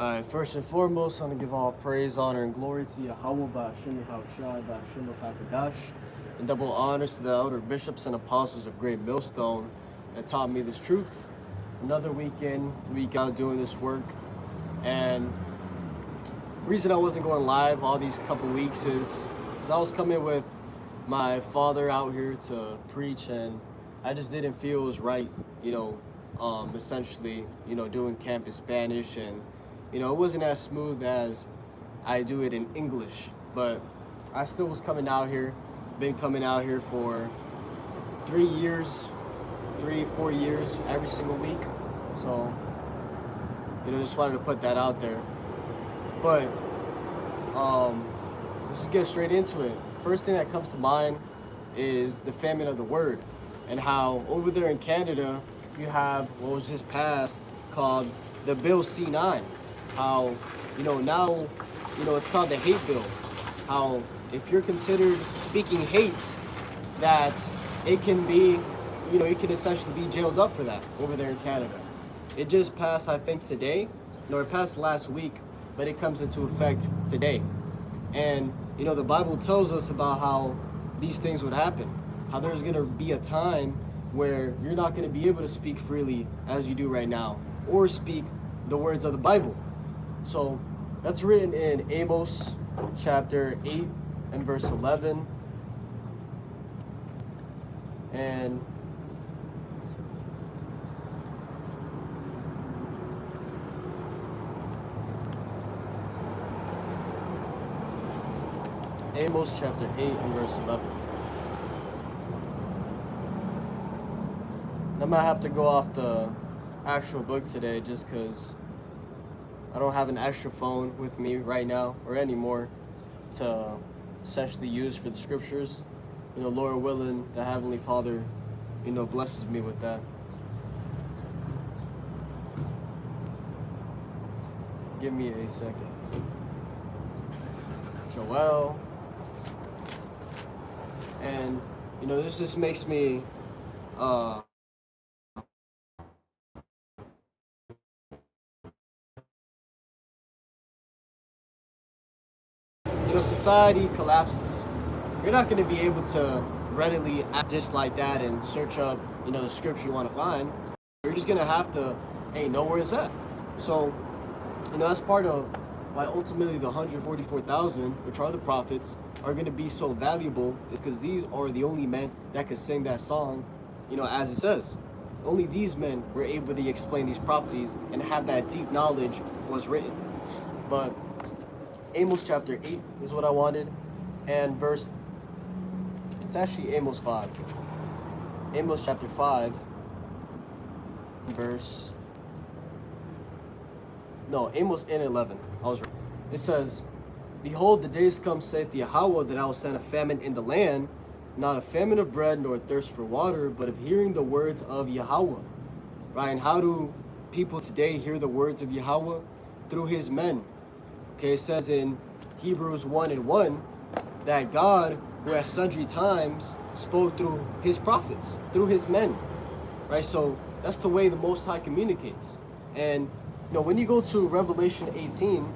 First and foremost, I want to give all praise, honor, and glory to Yahweh, Ba'ashim Yahushai, Ba'ashim Pakadash, and double honors to the elder bishops and apostles of Great Millstone that taught me this truth. Another week in, week out doing this work. And the reason I wasn't going live all these couple weeks is because I was coming with my father out here to preach, and I just didn't feel it was right, essentially, doing campus Spanish, and it wasn't as smooth as I do it in English, but I still was coming out here. Been coming out here for 4 years, every single week. So, just wanted to put that out there. But, let's get straight into it. First thing that comes to mind is the famine of the word, and how over there in Canada, you have what was just passed called the Bill C-9. How, now, it's called the hate bill. How if you're considered speaking hate, that it can be, you can essentially be jailed up for that over there in Canada. It just passed, I think, today. No, it passed last week, but it comes into effect today. And, the Bible tells us about how these things would happen. How there's going to be a time where you're not going to be able to speak freely as you do right now, or speak the words of the Bible. So that's written in Amos chapter 8 and verse 11. And Amos chapter 8 and verse 11. I might have to go off the actual book today just because I don't have an extra phone with me right now or anymore to essentially use for the scriptures. Lord willing, the Heavenly Father, blesses me with that. Give me a second. Joel. And, this just makes me, society collapses. You're not going to be able to readily act just like that and search up, the scripture you want to find. You're just going to have to, know where it's at. So, that's part of why ultimately the 144,000, which are the prophets, are going to be so valuable, is because these are the only men that could sing that song, as it says. Only these men were able to explain these prophecies and have that deep knowledge was written. But Amos chapter 8 is what I wanted, and it's actually Amos 5. Amos chapter 5, Amos 11. I was right. It says, Behold, the days come, saith Yahweh, that I will send a famine in the land, not a famine of bread nor thirst for water, but of hearing the words of Yahweh. Right? And how do people today hear the words of Yahweh? Through his men. Okay, it says in Hebrews 1 and 1 that God, who at sundry times spoke through his prophets, through his men. Right? So that's the way the Most High communicates. And when you go to Revelation 18,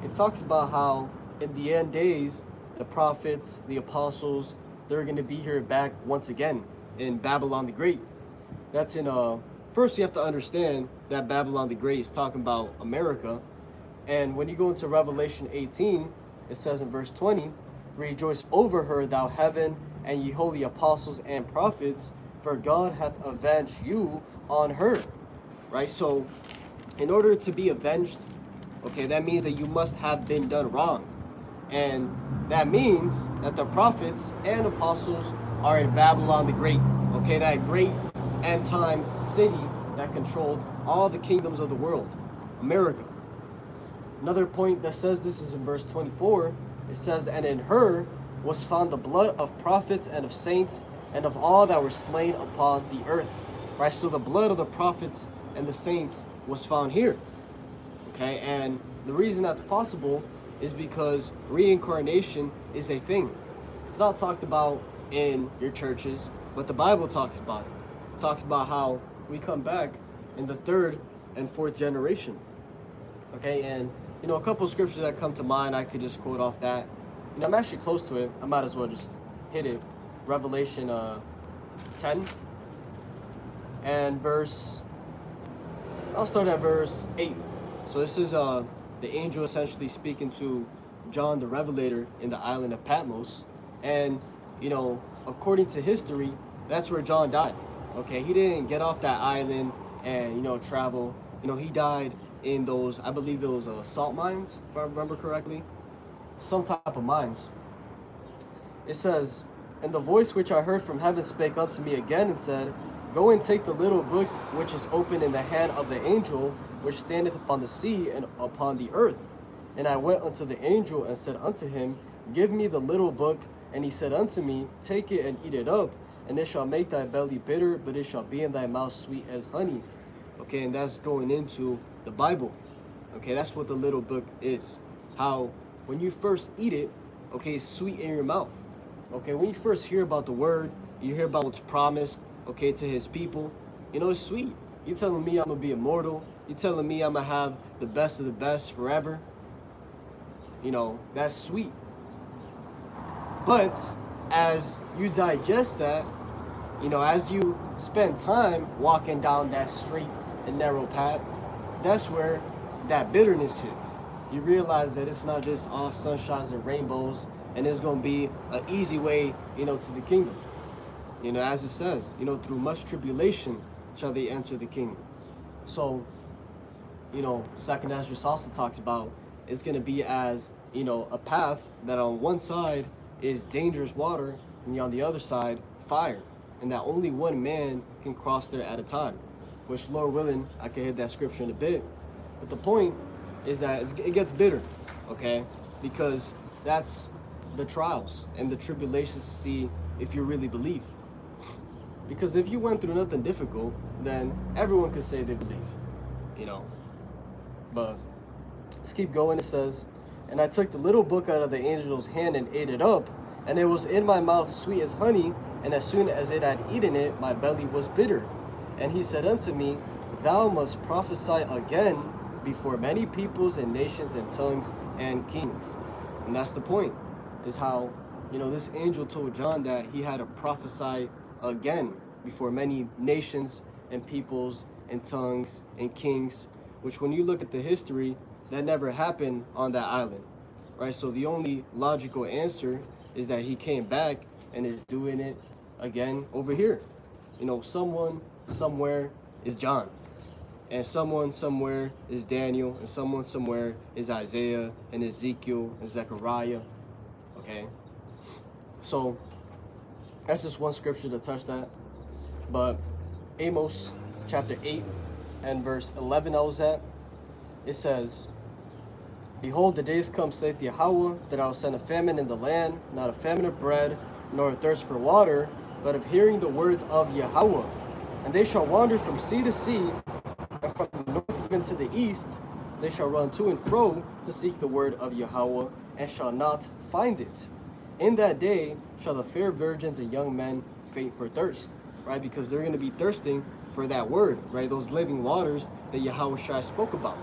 it talks about how in the end days, the prophets, the apostles, they're going to be here back once again in Babylon the Great. That's in, first you have to understand that Babylon the Great is talking about America. And when you go into Revelation 18, it says in verse 20, Rejoice over her, thou heaven, and ye holy apostles and prophets, for God hath avenged you on her. Right? So, in order to be avenged, okay, that means that you must have been done wrong. And that means that the prophets and apostles are in Babylon the Great. Okay, that great end-time city that controlled all the kingdoms of the world, America. Another point that says this is in verse 24. It says, And in her was found the blood of prophets and of saints and of all that were slain upon the earth. Right, so the blood of the prophets and the saints was found here. Okay, and the reason that's possible is because reincarnation is a thing. It's not talked about in your churches, but the Bible talks about it. It talks about how we come back in the third and fourth generation. Okay, and a couple of scriptures that come to mind, I could just quote off that. I'm actually close to it. I might as well just hit it. Revelation 10 and verse. I'll start at verse 8. So this is the angel essentially speaking to John the Revelator in the island of Patmos, and according to history, that's where John died. Okay, he didn't get off that island and travel. He died in those, I believe it was salt mines, if I remember correctly, some type of mines. It says, "And the voice which I heard from heaven spake unto me again and said, Go and take the little book which is open in the hand of the angel which standeth upon the sea and upon the earth. And I went unto the angel and said unto him, Give me the little book. And he said unto me, Take it and eat it up, and it shall make thy belly bitter, but it shall be in thy mouth sweet as honey." Okay, and that's going into the Bible. Okay, that's what the little book is. How when you first eat it, okay, it's sweet in your mouth. Okay, when you first hear about the word, you hear about what's promised, okay, to his people, it's sweet. You telling me I'm gonna be immortal? You telling me I'm gonna have the best of the best forever? That's sweet. But as you digest that, as you spend time walking down that straight and narrow path, that's where that bitterness hits. You realize that it's not just all sunshines and rainbows, and it's going to be an easy way, to the kingdom. As it says, through much tribulation shall they enter the kingdom. So, Second Esdras also talks about it's going to be as, a path that on one side is dangerous water, and on the other side, fire. And that only one man can cross there at a time. Which, Lord willing, I can hit that scripture in a bit. But the point is that it gets bitter, okay? Because that's the trials and the tribulations to see if you really believe. Because if you went through nothing difficult, then everyone could say they believe, But let's keep going. It says, "And I took the little book out of the angel's hand and ate it up, and it was in my mouth sweet as honey, and as soon as it had eaten it, my belly was bitter. And he said unto me, Thou must prophesy again before many peoples and nations and tongues and kings." And that's the point, is how, this angel told John that he had to prophesy again before many nations and peoples and tongues and kings, which when you look at the history, that never happened on that island, right? So the only logical answer is that he came back and is doing it again over here. Someone somewhere is John, and someone somewhere is Daniel, and someone somewhere is Isaiah and Ezekiel and Zechariah. Okay, so that's just one scripture to touch that. But Amos chapter 8 and verse 11 I was at, it says, "Behold, the days come, saith Yahweh, that I will send a famine in the land, not a famine of bread, nor a thirst for water, but of hearing the words of Yahweh. And they shall wander from sea to sea, and from the north even to the east. They shall run to and fro to seek the word of Yahweh, and shall not find it. In that day shall the fair virgins and young men faint for thirst," right? Because they're going to be thirsting for that word, right? Those living waters that Yahweh Shai spoke about.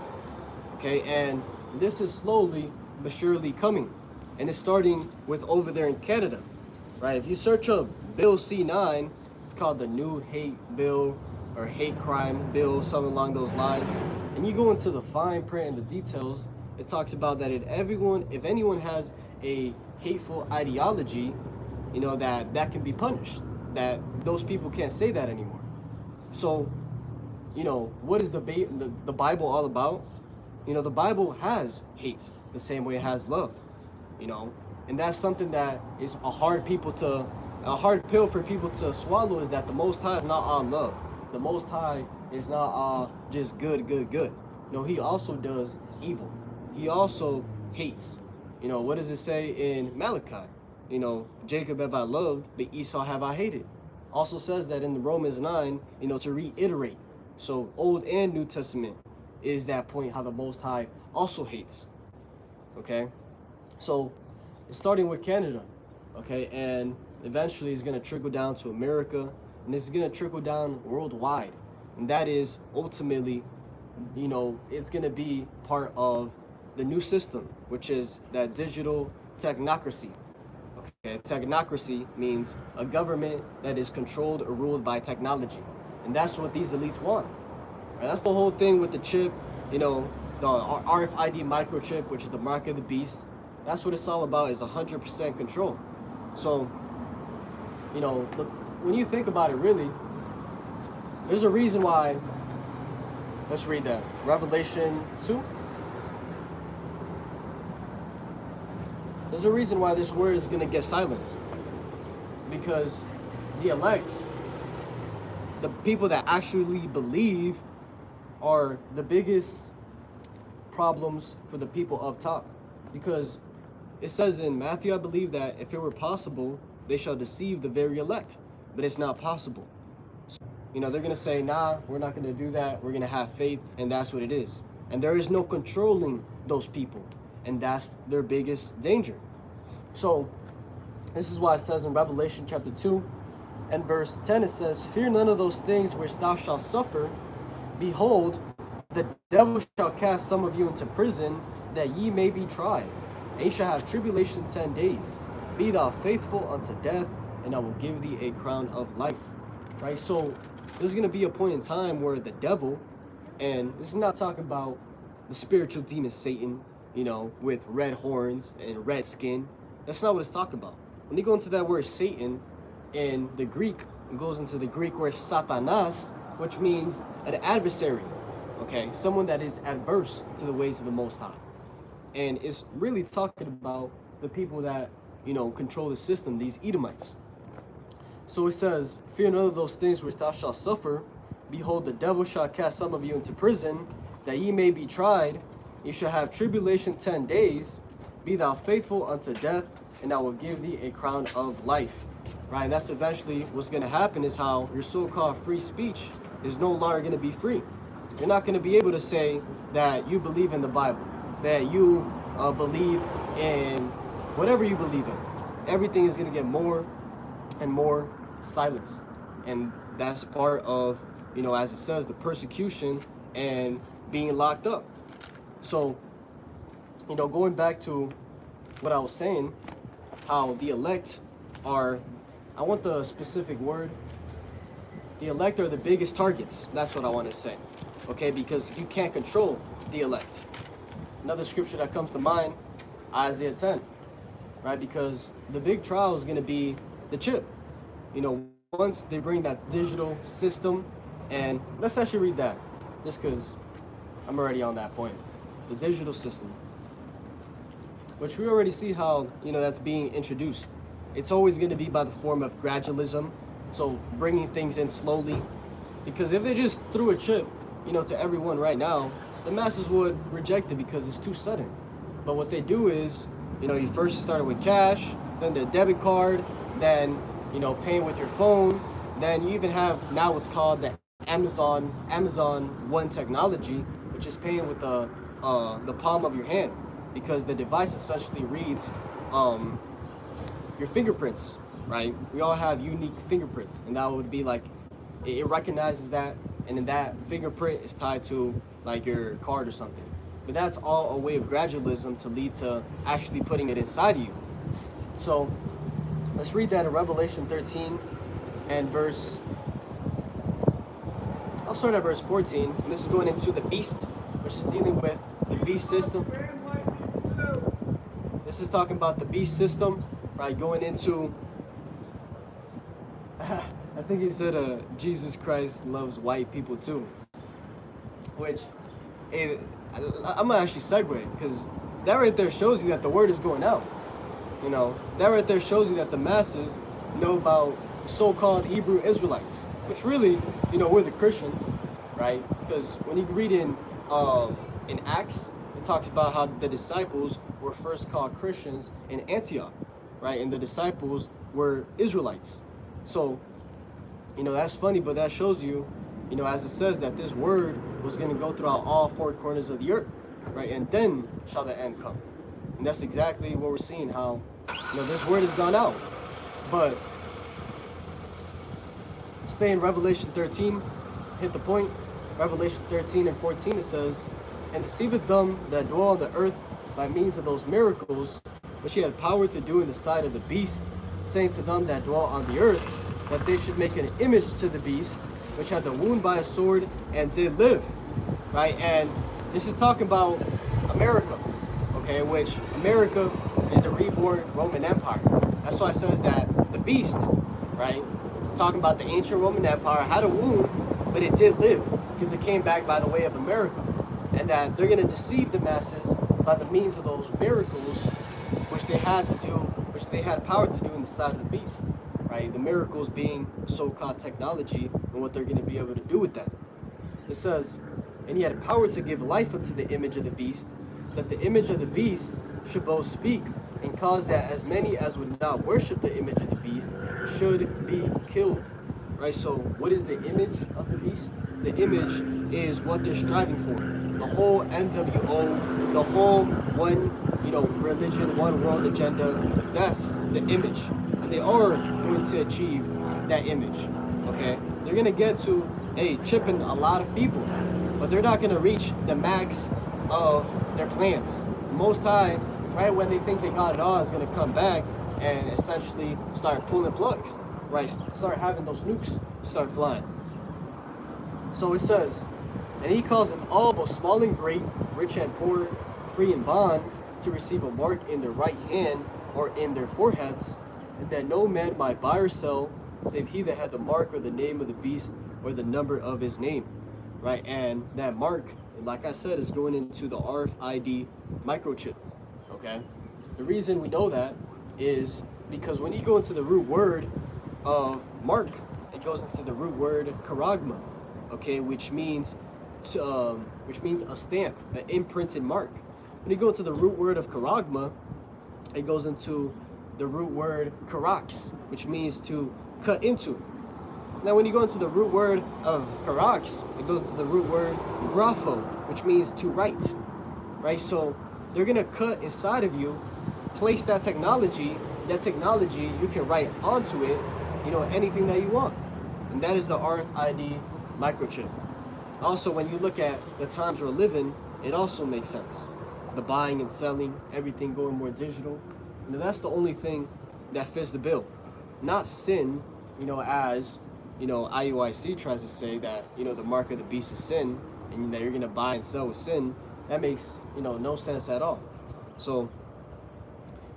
Okay, and this is slowly but surely coming. And it's starting with over there in Canada, right? If you search up Bill C9, it's called the New Hate Bill or Hate Crime Bill, something along those lines. And you go into the fine print and the details, it talks about that if anyone has a hateful ideology, that can be punished, that those people can't say that anymore. So, what is the Bible all about? The Bible has hate the same way it has love, and that's something that is a hard pill for people to swallow, is that the Most High is not all love. The Most High is not all just good. He also does evil. He also hates. What does it say in Malachi? Jacob have I loved, but Esau have I hated. Also says that in the Romans 9, to reiterate. So Old and New Testament is that point, how the Most High also hates. Okay, so it's starting with Canada, okay, and eventually it's going to trickle down to America, and it's going to trickle down worldwide, and that is ultimately it's going to be part of the new system, which is that digital technocracy. Okay, technocracy means a government that is controlled or ruled by technology. And that's what these elites want. Right? That's the whole thing with the chip, the RFID microchip, which is the mark of the beast. That's what it's all about, is 100% control. So, look, when you think about it, really, there's a reason why. Let's read that. Revelation 2. There's a reason why this word is going to get silenced. Because the elect, the people that actually believe, are the biggest problems for the people up top. Because it says in Matthew, I believe, that if it were possible, they shall deceive the very elect. But it's not possible. So, they're going to say, nah, we're not going to do that. We're going to have faith, and that's what it is. And there is no controlling those people. And that's their biggest danger. So this is why it says in Revelation chapter 2 and verse 10, it says, fear none of those things which thou shalt suffer. Behold, the devil shall cast some of you into prison, that ye may be tried. And ye shall have tribulation 10 days. Be thou faithful unto death, and I will give thee a crown of life. Right? So there's going to be a point in time where the devil, and this is not talking about the spiritual demon Satan, with red horns and red skin. That's not what it's talking about. When you go into that word Satan in the Greek, it goes into the Greek word Satanas, which means an adversary, okay? Someone that is adverse to the ways of the Most High. And it's really talking about the people that, control the system, these Edomites. So it says, fear none of those things which thou shalt suffer. Behold, the devil shall cast some of you into prison, that ye may be tried. You shall have tribulation 10 days. Be thou faithful unto death, and I will give thee a crown of life. Right? And that's eventually what's going to happen, is how your so-called free speech is no longer going to be free. You're not going to be able to say that you believe in the Bible, that you believe in whatever you believe in. Everything is going to get more and more silenced. And that's part of, as it says, the persecution and being locked up. So, going back to what I was saying, how the elect are, I want the specific word, the elect are the biggest targets. That's what I want to say. Okay, because you can't control the elect. Another scripture that comes to mind, Isaiah 10, right? Because the big trial is going to be the chip. Once they bring that digital system, and let's actually read that, just because I'm already on that point. The digital system, which we already see how, that's being introduced. It's always going to be by the form of gradualism, so bringing things in slowly. Because if they just threw a chip, to everyone right now, the masses would reject it because it's too sudden. But what they do is, you first started with cash, then the debit card, then, paying with your phone. Then you even have now what's called the Amazon One technology, which is paying with the palm of your hand, because the device essentially reads your fingerprints, right? We all have unique fingerprints, and that would be like, it recognizes that, and then that fingerprint is tied to like your card or something. But that's all a way of gradualism to lead to actually putting it inside of you. So let's read that in Revelation 13 and I'll start at verse 14. And this is going into the beast, which is dealing with the beast system. This is talking about the beast system, right? Going into, I think he said Jesus Christ loves white people too. Which, I'm gonna actually segue, because that right there shows you that the word is going out. That right there shows you that the masses know about the so-called Hebrew Israelites, which really, we're the Christians, right? Because when you read in Acts, it talks about how the disciples were first called Christians in Antioch, right? And the disciples were Israelites. So, that's funny, but that shows you, as it says, that this word was going to go throughout all four corners of the earth, right? And then shall the end come. And that's exactly what we're seeing, how, this word has gone out. But stay in Revelation 13, hit the point. Revelation 13 and 14, it says, and deceiveth them that dwell on the earth by means of those miracles which he had power to do in the sight of the beast, saying to them that dwell on the earth, that they should make an image to the beast, which had the wound by a sword and did live. Right? And this is talking about America, okay, which America is the reborn Roman Empire. That's why it says that the beast, right, talking about the ancient Roman Empire, had a wound, but it did live because it came back by the way of America. And that they're going to deceive the masses by the means of those miracles which they had to do, which they had power to do in the sight of the beast, right? The miracles being so-called technology and what they're going to be able to do with that. It says, and he had power to give life unto the image of the beast, that the image of the beast should both speak and cause that as many as would not worship the image of the beast should be killed. Right? So what is the image of the beast? The image is what they're striving for. The whole NWO, the whole one, religion, one world agenda, that's the image. And they are going to achieve that image. Okay? They're going to get to chipping a lot of people, but they're not going to reach the max of their plans. The Most High, right when they think they got it all, is going to come back and essentially start pulling plugs, right? Start having those nukes start flying. So it says, and he causeth all, both small and great, rich and poor, free and bond, to receive a mark in their right hand or in their foreheads, and that no man might buy or sell, save he that had the mark or the name of the beast or the number of his name, right? And that mark, like I said, is going into the RFID microchip, okay? The reason we know that is because when you go into the root word of mark, it goes into the root word charagma, okay, which means a stamp, an imprinted mark. When you go into the root word of charagma, it goes into the root word charax, which means to cut into. Now, when you go into the root word of charax, it goes into the root word grapho, which means to write, right? So they're gonna cut inside of you, place that technology you can write onto it, anything that you want. And that is the RFID microchip. Also, when you look at the times we're living, it also makes sense. The buying and selling, everything going more digital. That's the only thing that fits the bill. Not sin, as IUIC tries to say that, the mark of the beast is sin, and that you're gonna buy and sell with sin. That makes, no sense at all. So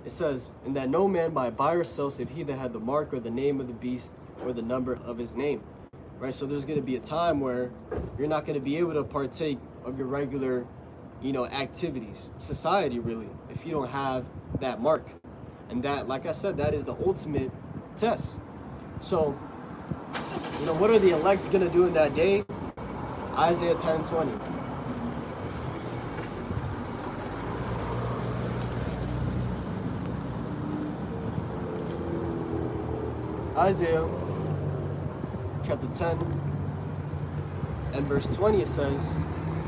it says, and that no man might buy or sell save he that had the mark or the name of the beast or the number of his name. Right? So there's gonna be a time where you're not gonna be able to partake of your regular, activities, society really, if you don't have that mark. And that, like I said, that is the ultimate test. So, what are the elect gonna do in that day? Isaiah 10:20. Isaiah chapter 10 and verse 20, it says,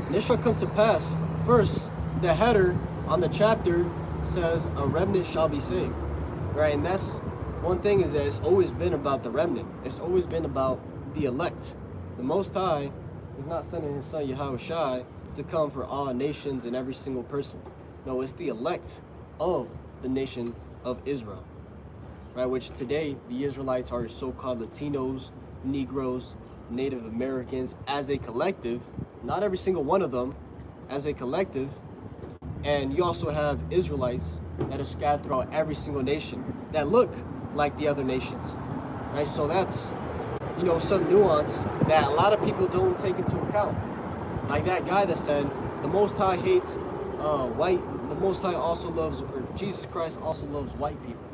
and it shall come to pass, first, the header on the chapter says, a remnant shall be saved, right? And that's one thing, is that it's always been about the remnant. It's always been about the elect. The Most High is not sending his son Yahushua to come for all nations and every single person. No, it's the elect of the nation of Israel, right? Which today the Israelites are so-called Latinos, Negroes, Native Americans as a collective, not every single one of them, as a collective. And you also have Israelites that are scattered throughout every single nation that look like the other nations, right? So that's, some nuance that a lot of people don't take into account. Like that guy that said, the Most High hates white, the Most High also loves, or Jesus Christ also loves white people.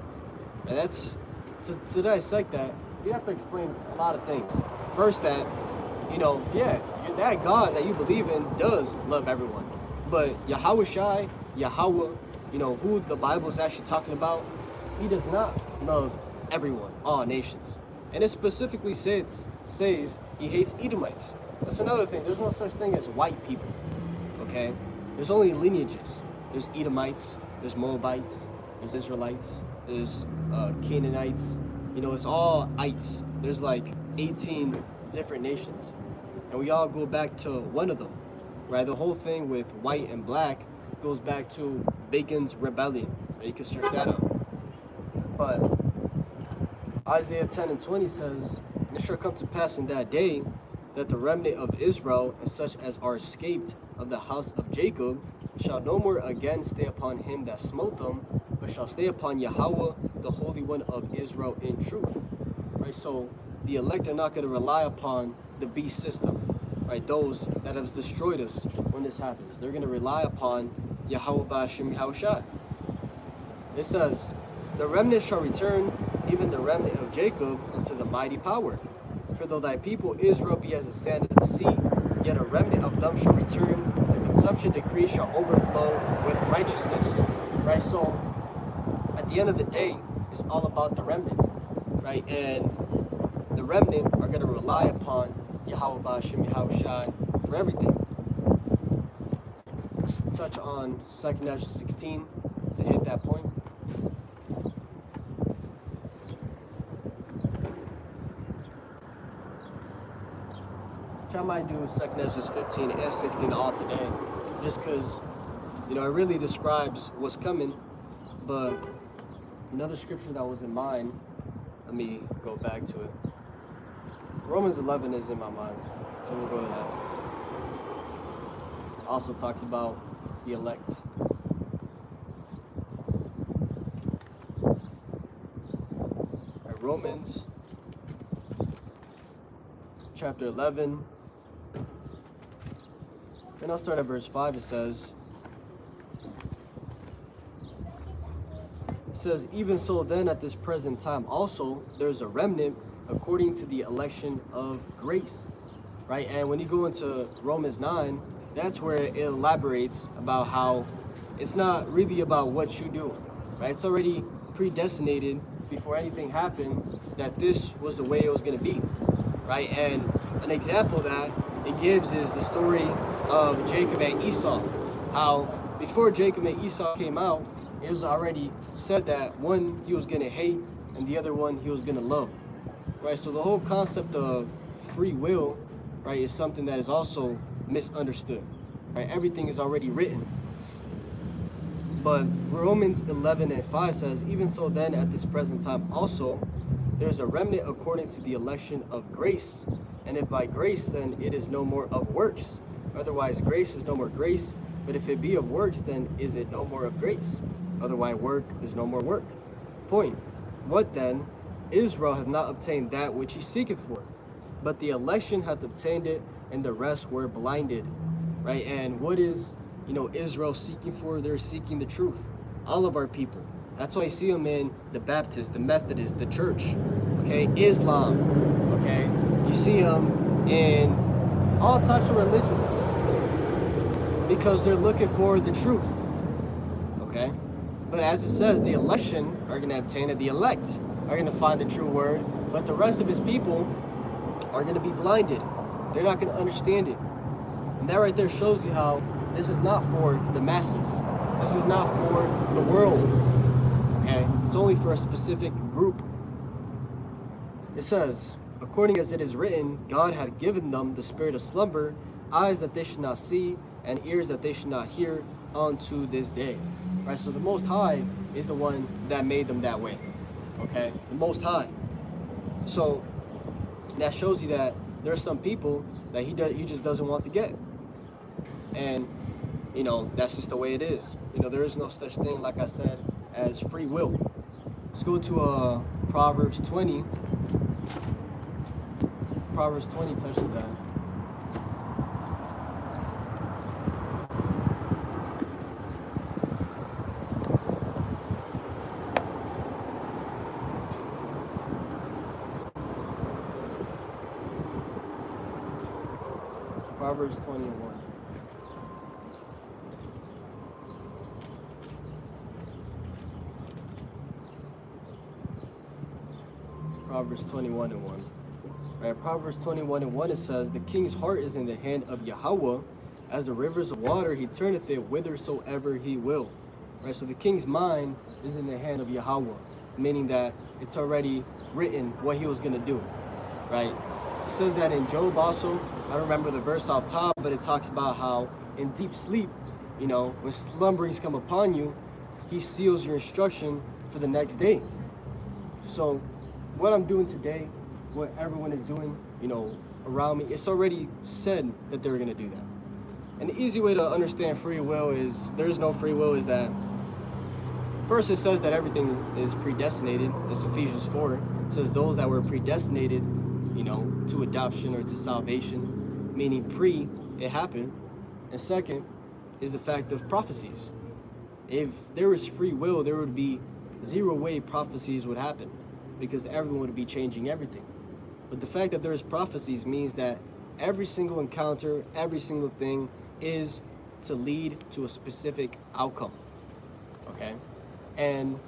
And that's, to dissect that, you have to explain a lot of things. First, that, that God that you believe in does love everyone. But Yahushua, Yahweh, who the Bible is actually talking about, he does not love everyone, all nations. And it specifically says he hates Edomites. That's another thing. There's no such thing as white people, okay? There's only lineages. There's Edomites, there's Moabites, there's Israelites, there's Canaanites. It's all ites. There's like 18 different nations. and we all go back to one of them, right? The whole thing with white and black goes back to Bacon's rebellion. Right? You can search that up. But Isaiah 10 and 20 says, "And it shall come to pass in that day that the remnant of Israel, and such as are escaped of the house of Jacob, shall no more again stay upon him that smote them, but shall stay upon Yahweh, the Holy One of Israel, in truth." Right? So the elect are not going to rely upon the beast system, right? Those that have destroyed us when this happens. They're going to rely upon Yahweh Ba'ashem Yahushua. It says, "The remnant shall return, even the remnant of Jacob, unto the mighty power. For though thy people Israel be as the sand of the sea, yet a remnant of them shall return, as consumption decree shall overflow with righteousness." Right? So at the end of the day, it's all about the remnant, right? And the remnant are going to rely upon Yahweh Ba'ashem Yahushua for everything. Let's touch on 2 Ezra 16 to hit that point. Which I might do 2 Ezra 15 and 16 all today, just because, it really describes what's coming. But another scripture that was in mind, let me go back to it. Romans 11 is in my mind, so we'll go to that. Also talks about the elect. Right, Romans chapter 11, and I'll start at verse 5. It says, "Even so then at this present time also there's a remnant according to the election of grace." Right? And when you go into Romans 9, that's where it elaborates about how it's not really about what you do, right? It's already predestinated before anything happened that this was the way it was going to be, right? And an example that it gives is the story of Jacob and Esau. How before Jacob and Esau came out, it was already said that one he was going to hate and the other one he was going to love. Right, so the whole concept of free will, right, is something that is also misunderstood. Right, everything is already written. But Romans 11 and 5 says, "Even so then at this present time also, there's a remnant according to the election of grace. And if by grace, then it is no more of works. Otherwise grace is no more grace. But if it be of works, then is it no more of grace. Otherwise work is no more work." Point. What then? Israel hath not obtained that which he seeketh for, but the election hath obtained it, and the rest were blinded. Right? And what is, Israel seeking for? They're seeking the truth. All of our people. That's why you see them in the Baptist, the Methodist, the church, okay, Islam, okay. You see them in all types of religions because they're looking for the truth, okay. But as it says, the election are going to obtain it. The elect are going to find the true word, but the rest of his people are going to be blinded. They're not going to understand it. And that right there shows you how this is not for the masses. This is not for the world. Okay? It's only for a specific group. It says, "According as it is written, God had given them the spirit of slumber, eyes that they should not see, and ears that they should not hear, unto this day." Right? So the Most High is the one that made them that way. Okay? The Most High. So that shows you that there are some people that he just doesn't want to get. And, that's just the way it is. There is no such thing, like I said, as free will. Let's go to Proverbs 20. Proverbs 20 touches that. Proverbs 20 and 1. Proverbs 21 and 1. Right, Proverbs 21 and 1, it says, "The king's heart is in the hand of Yahweh, as the rivers of water, he turneth it whithersoever he will." Right, so the king's mind is in the hand of Yahweh, meaning that it's already written what he was going to do. Right? It says that in Job also, I don't remember the verse off top, but it talks about how in deep sleep, when slumberings come upon you, he seals your instruction for the next day. So what I'm doing today, what everyone is doing, around me, it's already said that they're going to do that. And the easy way to understand free will is, there's no free will, is that first it says that everything is predestinated. It's Ephesians 4. It says those that were predestinated, to adoption or to salvation, meaning it happened. And second is the fact of prophecies. If there was free will, there would be zero way prophecies would happen, because everyone would be changing everything. But the fact that there's prophecies means that every single encounter, every single thing is to lead to a specific outcome. Okay? And,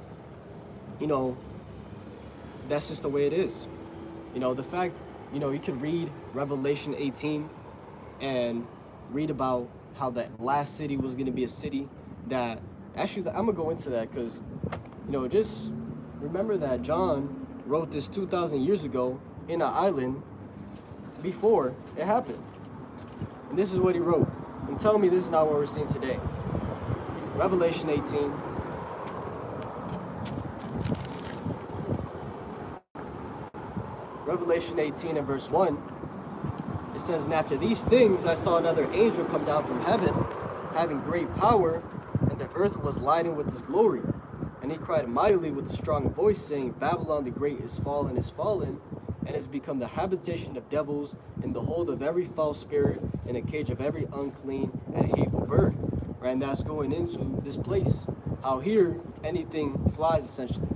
that's just the way it is. The fact, you can read Revelation 18 and read about how that last city was going to be a city that, actually, I'm going to go into that because, just remember that John wrote this 2,000 years ago in an island before it happened. And this is what he wrote. And tell me this is not what we're seeing today. Revelation 18. Revelation 18 and verse 1. It says, "And after these things I saw another angel come down from heaven, having great power, and the earth was lightened with his glory. And he cried mightily with a strong voice, saying, Babylon the great is fallen, and has become the habitation of devils, and the hold of every foul spirit, and a cage of every unclean and hateful bird." Right, and that's going into this place. How here anything flies, essentially.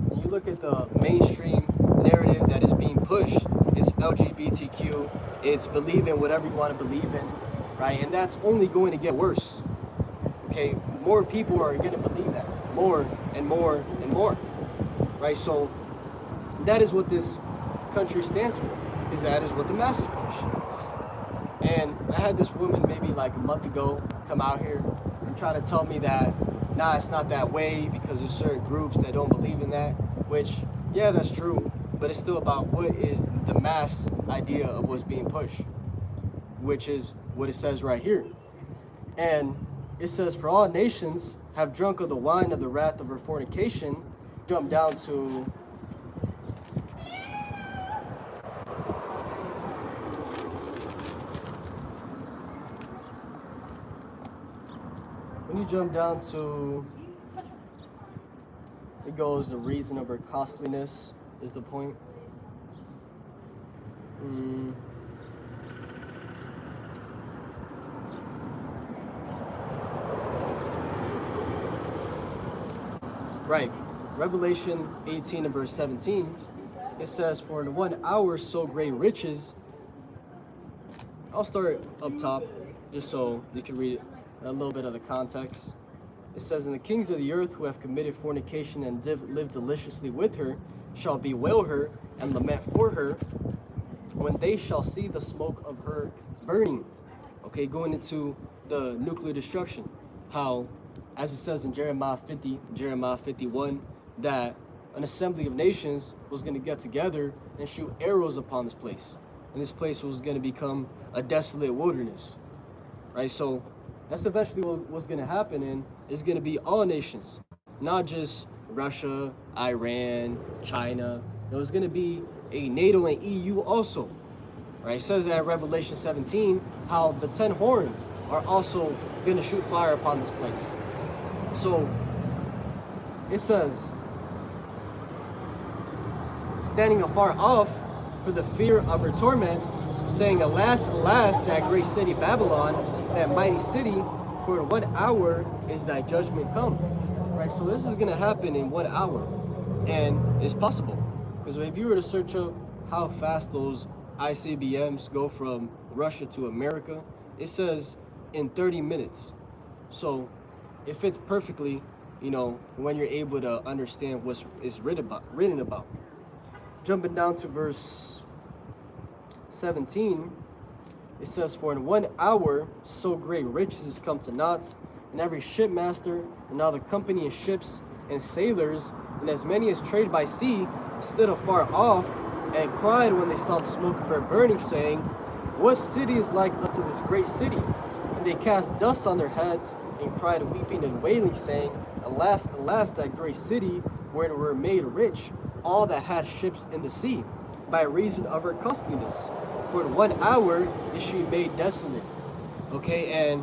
When you look at the mainstream narrative that is being pushed, it's LGBTQ, it's believe in whatever you want to believe in, right? And that's only going to get worse. Okay, more people are going to believe that, more and more and more, right? So that is what this country stands for, is that is what the masses push. And I had this woman maybe like a month ago come out here and try to tell me that, nah, it's not that way because there's certain groups that don't believe in that, which, yeah, that's true, but it's still about what is the mass idea of what's being pushed, which is what it says right here. And it says, "For all nations have drunk of the wine of the wrath of her fornication." Jump down to when you jump down to, it goes, the reason of her costliness is the point. Right, Revelation 18 and verse 17, it says, "For in 1 hour so great riches." I'll start up top just so you can read a little bit of the context. It says, "And the kings of the earth who have committed fornication and lived deliciously with her shall bewail her and lament for her when they shall see the smoke of her burning." Okay, going into the nuclear destruction. How, as it says in Jeremiah 50, Jeremiah 51, that an assembly of nations was going to get together and shoot arrows upon this place. And this place was going to become a desolate wilderness. Right? So that's eventually what's going to happen, and it's going to be all nations, not just Russia, Iran, China. There's going to be a NATO and EU also. Right? It says that in Revelation 17, how the 10 horns are also going to shoot fire upon this place. So it says, "Standing afar off for the fear of her torment, saying, Alas, alas, that great city Babylon, that mighty city, for in 1 hour is thy judgment come." Right, so this is going to happen in 1 hour, and it's possible, because if you were to search up how fast those ICBMs go from Russia to America, it says in 30 minutes. So it fits perfectly, when you're able to understand what is written about. Jumping down to verse 17, it says, "For in 1 hour so great riches is come to naught, and every shipmaster and all the company of ships and sailors, and as many as trade by sea, stood afar off and cried when they saw the smoke of her burning, saying, what city is like unto this great city? And they cast dust on their heads and cried, weeping and wailing, saying, Alas, alas, that great city, wherein were made rich all that had ships in the sea, by reason of her costliness. For in 1 hour is she made desolate. Okay, and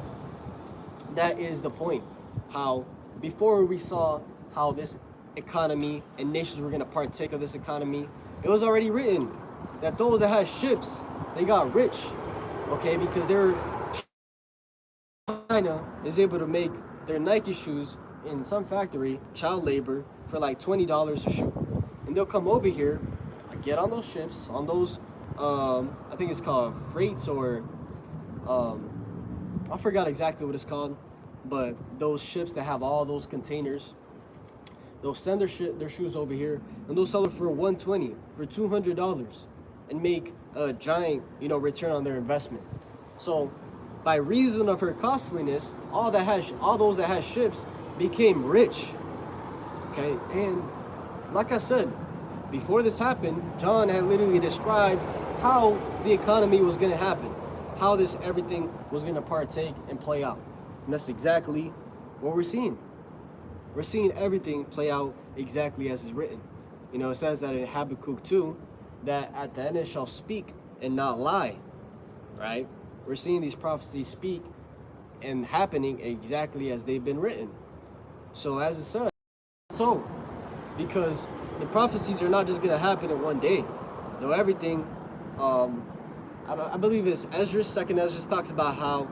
that is the point. How before we saw how this economy and nations were going to partake of this economy, it was already written that those that had ships, they got rich. Okay, because China is able to make their Nike shoes in some factory, child labor, for like $20 a shoe. And they'll come over here, get on those ships, on those, I think it's called freights, or I forgot exactly what it's called, but those ships that have all those containers, they'll send their shoes over here, and they'll sell it for $120, for $200, and make a giant, return on their investment. So, by reason of her costliness, all those that had ships became rich. Okay, and like I said, before this happened, John had literally described how the economy was going to happen, how everything was going to partake and play out. And that's exactly what we're seeing. We're seeing everything play out exactly as is written. It says that in Habakkuk 2, that at the end it shall speak and not lie, right? We're seeing these prophecies speak and happening exactly as they've been written. So as it says, so, because the prophecies are not just going to happen in one day. Everything, I believe it's Ezra, 2nd Ezra talks about how,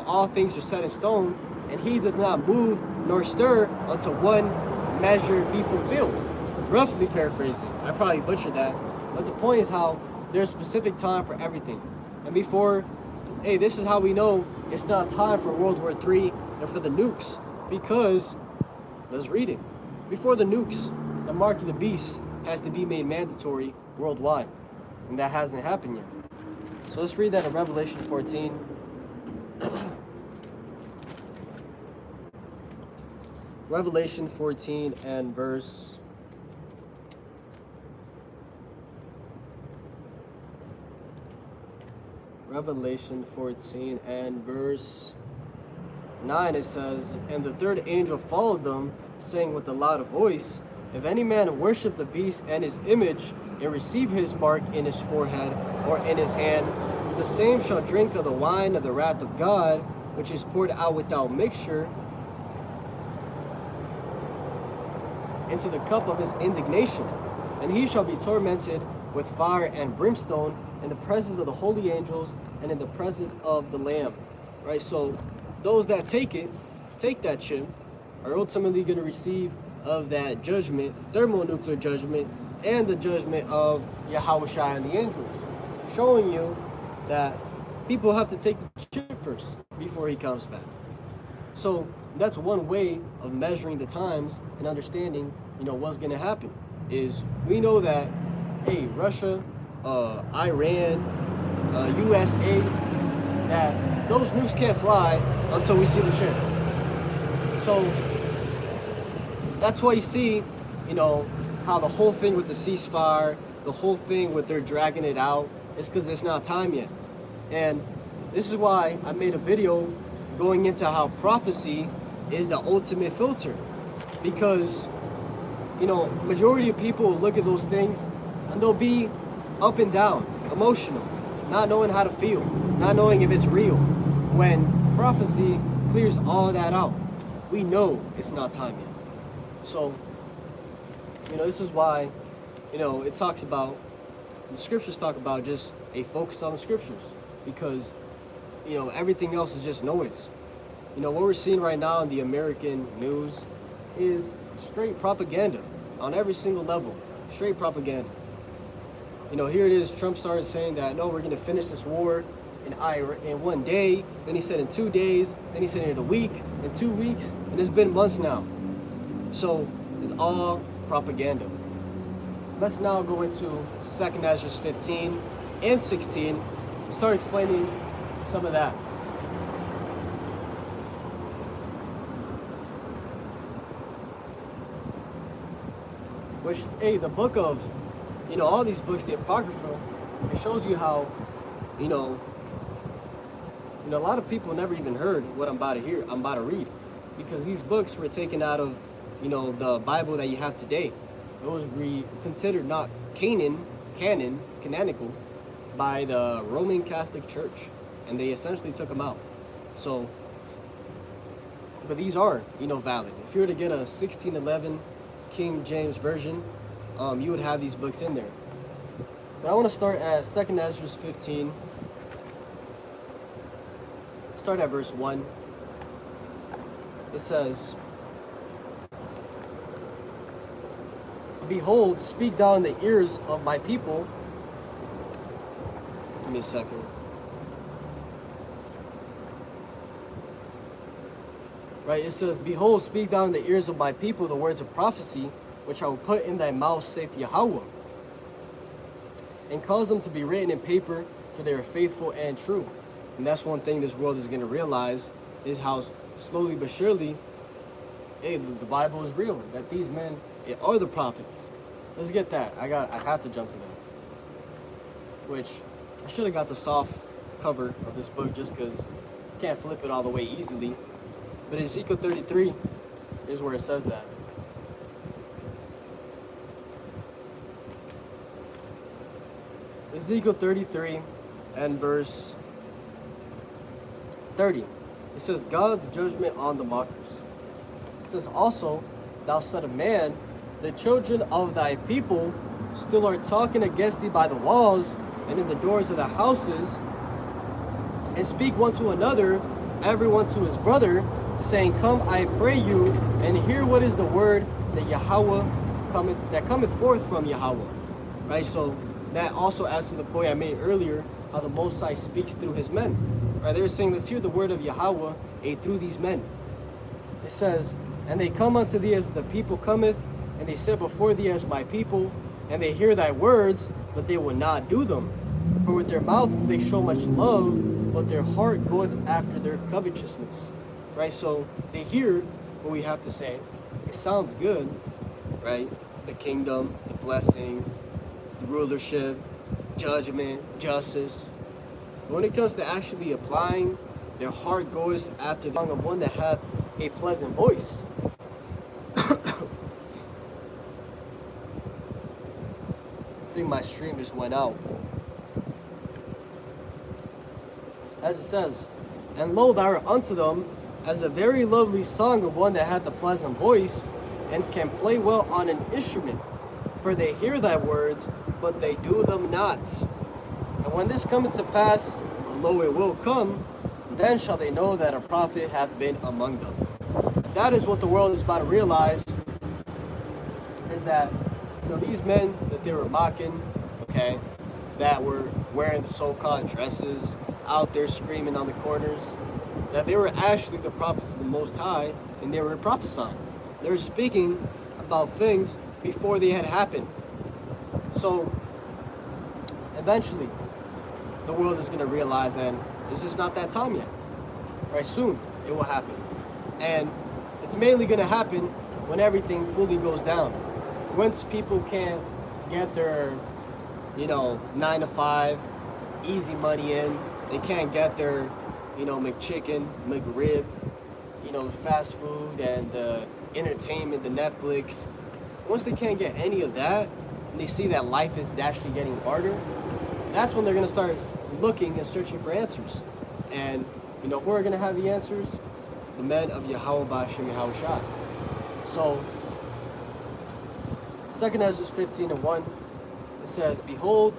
all things are set in stone, and he does not move nor stir until one measure be fulfilled. Roughly paraphrasing. I probably butchered that. But the point is how there's a specific time for everything. And before, hey, this is how we know it's not time for World War III and for the nukes. Because, let's read it. Before the nukes, the mark of the beast has to be made mandatory worldwide. And that hasn't happened yet. So let's read that in Revelation 14. Revelation 14 and verse... Revelation 14 and verse 9, it says, And the third angel followed them, saying with a loud voice, If any man worship the beast and his image, and receive his mark in his forehead or in his hand, the same shall drink of the wine of the wrath of God, which is poured out without mixture into the cup of his indignation. And he shall be tormented with fire and brimstone in the presence of the holy angels and in the presence of the Lamb. Right? So those that take that chip, are ultimately going to receive of that judgment, thermonuclear judgment, and the judgment of Yahushua and the angels, showing you that people have to take the chip first before he comes back. So that's one way of measuring the times and understanding, what's going to happen. Is we know that, hey, Russia, Iran, USA, that those nukes can't fly until we see the chip. So that's why you see, how the whole thing with the ceasefire, the whole thing with they're dragging it out, is because it's not time yet. And this is why I made a video going into how prophecy is the ultimate filter. Because, majority of people will look at those things and they'll be up and down, emotional, not knowing how to feel, not knowing if it's real. When prophecy clears all that out, we know it's not time yet. So, this is why, it talks about, the scriptures talk about just a focus on the scriptures, because, everything else is just noise. What we're seeing right now in the American news is straight propaganda on every single level, straight propaganda. Here it is, Trump started saying that, no, we're going to finish this war in 1 day, then he said in 2 days, then he said in a week, in 2 weeks, and it's been months now. So it's all propaganda. Let's now go into 2nd Ezra 15 and 16 and start explaining some of that. Which, hey, the book of, all these books, the Apocrypha, it shows you how you know, a lot of people never even heard what I'm about to read, because these books were taken out of, the Bible that you have today. It was considered not canonical by the Roman Catholic Church, and they essentially took them out. So, but these are, valid. If you were to get a 1611 King James version, you would have these books in there. But I want to start at 2nd Ezra 15. Start at verse 1. It says, "Behold, speak thou in the ears of my people." Give me a second. Right, it says, "Behold, speak thou in the ears of my people the words of prophecy, which I will put in thy mouth, saith Yahweh, and cause them to be written in paper, for they are faithful and true." And that's one thing this world is going to realize, is how slowly but surely, hey, the Bible is real, that these men are the prophets. Let's get that. I have to jump to that. Which, I should have got the soft cover of this book, just because you can't flip it all the way easily. But Ezekiel 33 is where it says that. Ezekiel 33 and verse 30. It says, God's judgment on the mockers. It says also, "Thou son of man, the children of thy people still are talking against thee by the walls and in the doors of the houses, and speak one to another, every one to his brother, saying, Come, I pray you, and hear what is the word that cometh forth from Yahweh." Right? So that also adds to the point I made earlier, how the Most High speaks through his men. Right? They're saying, let's hear the word of Yahweh through these men. It says, "And they come unto thee as the people cometh, and they sit before thee as my people, and they hear thy words, but they will not do them. For with their mouth they show much love, but their heart goeth after their covetousness." Right? So they hear what we have to say. It sounds good, right? The kingdom, the blessings, the rulership, judgment, justice. But when it comes to actually applying, their heart goes after the song of one that hath a pleasant voice. I think my stream just went out. As it says, "And lo, thou art unto them as a very lovely song of one that hath a pleasant voice, and can play well on an instrument. For they hear thy words, but they do them not. And when this cometh to pass, lo, it will come, then shall they know that a prophet hath been among them." That is what the world is about to realize, is that these men that they were mocking, okay, that were wearing the so-called dresses, out there screaming on the corners, that they were actually the prophets of the Most High, and they were prophesying. They were speaking about things before they had happened. So eventually, the world is going to realize that it's just not that time yet. Right? Soon it will happen. And it's mainly going to happen when everything fully goes down. Once people can't get their, 9 to 5, easy money in, they can't get their, McChicken, McRib, the fast food and the entertainment, the Netflix. Once they can't get any of that, and they see that life is actually getting harder, that's when they're going to start looking and searching for answers. And, who are going to have the answers? The men of Yahweh Ba'ashem Yahushua. So, 2nd Ezra 15:1, it says, "Behold,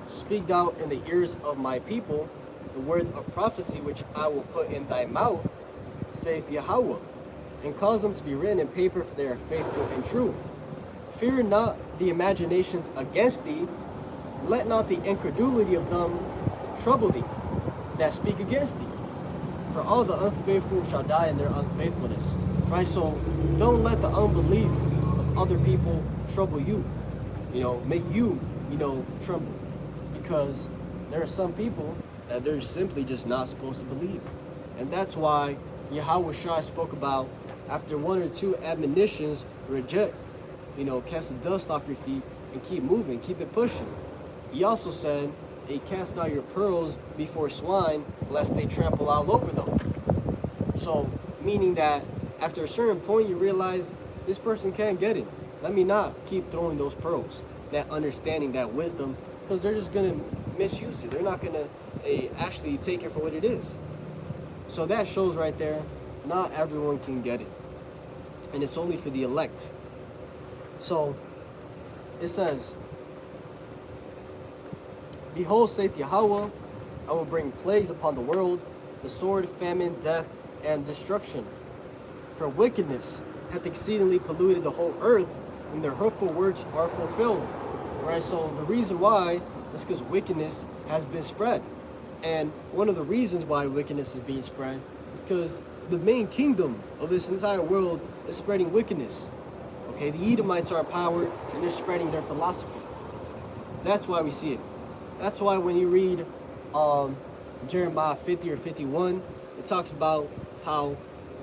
speak thou in the ears of my people the words of prophecy which I will put in thy mouth, saith Yahweh, and cause them to be written in paper, for they are faithful and true. Fear not the imaginations against thee, let not the incredulity of them trouble thee that speak against thee. For all the unfaithful shall die in their unfaithfulness." Right? So don't let the unbelief of other people trouble you. Make you, tremble. Because there are some people that they're simply just not supposed to believe. And that's why Yahweh Shai spoke about, after 1 or 2 admonitions, reject, cast the dust off your feet and keep moving, keep it pushing. He also said, cast not your pearls before swine, lest they trample all over them. So, meaning that after a certain point, you realize this person can't get it. Let me not keep throwing those pearls. That understanding, that wisdom, because they're just gonna misuse it. They're not gonna actually take it for what it is. So that shows right there, not everyone can get it, and it's only for the elect. So it says, "Behold, saith Yahweh, I will bring plagues upon the world, the sword, famine, death, and destruction. For wickedness hath exceedingly polluted the whole earth, and their hurtful works are fulfilled." Right? So the reason why is because wickedness has been spread. And one of the reasons why wickedness is being spread is because the main kingdom of this entire world is spreading wickedness. Okay, the Edomites are in power and they're spreading their philosophy. That's why we see it. That's why when you read Jeremiah 50 or 51, it talks about how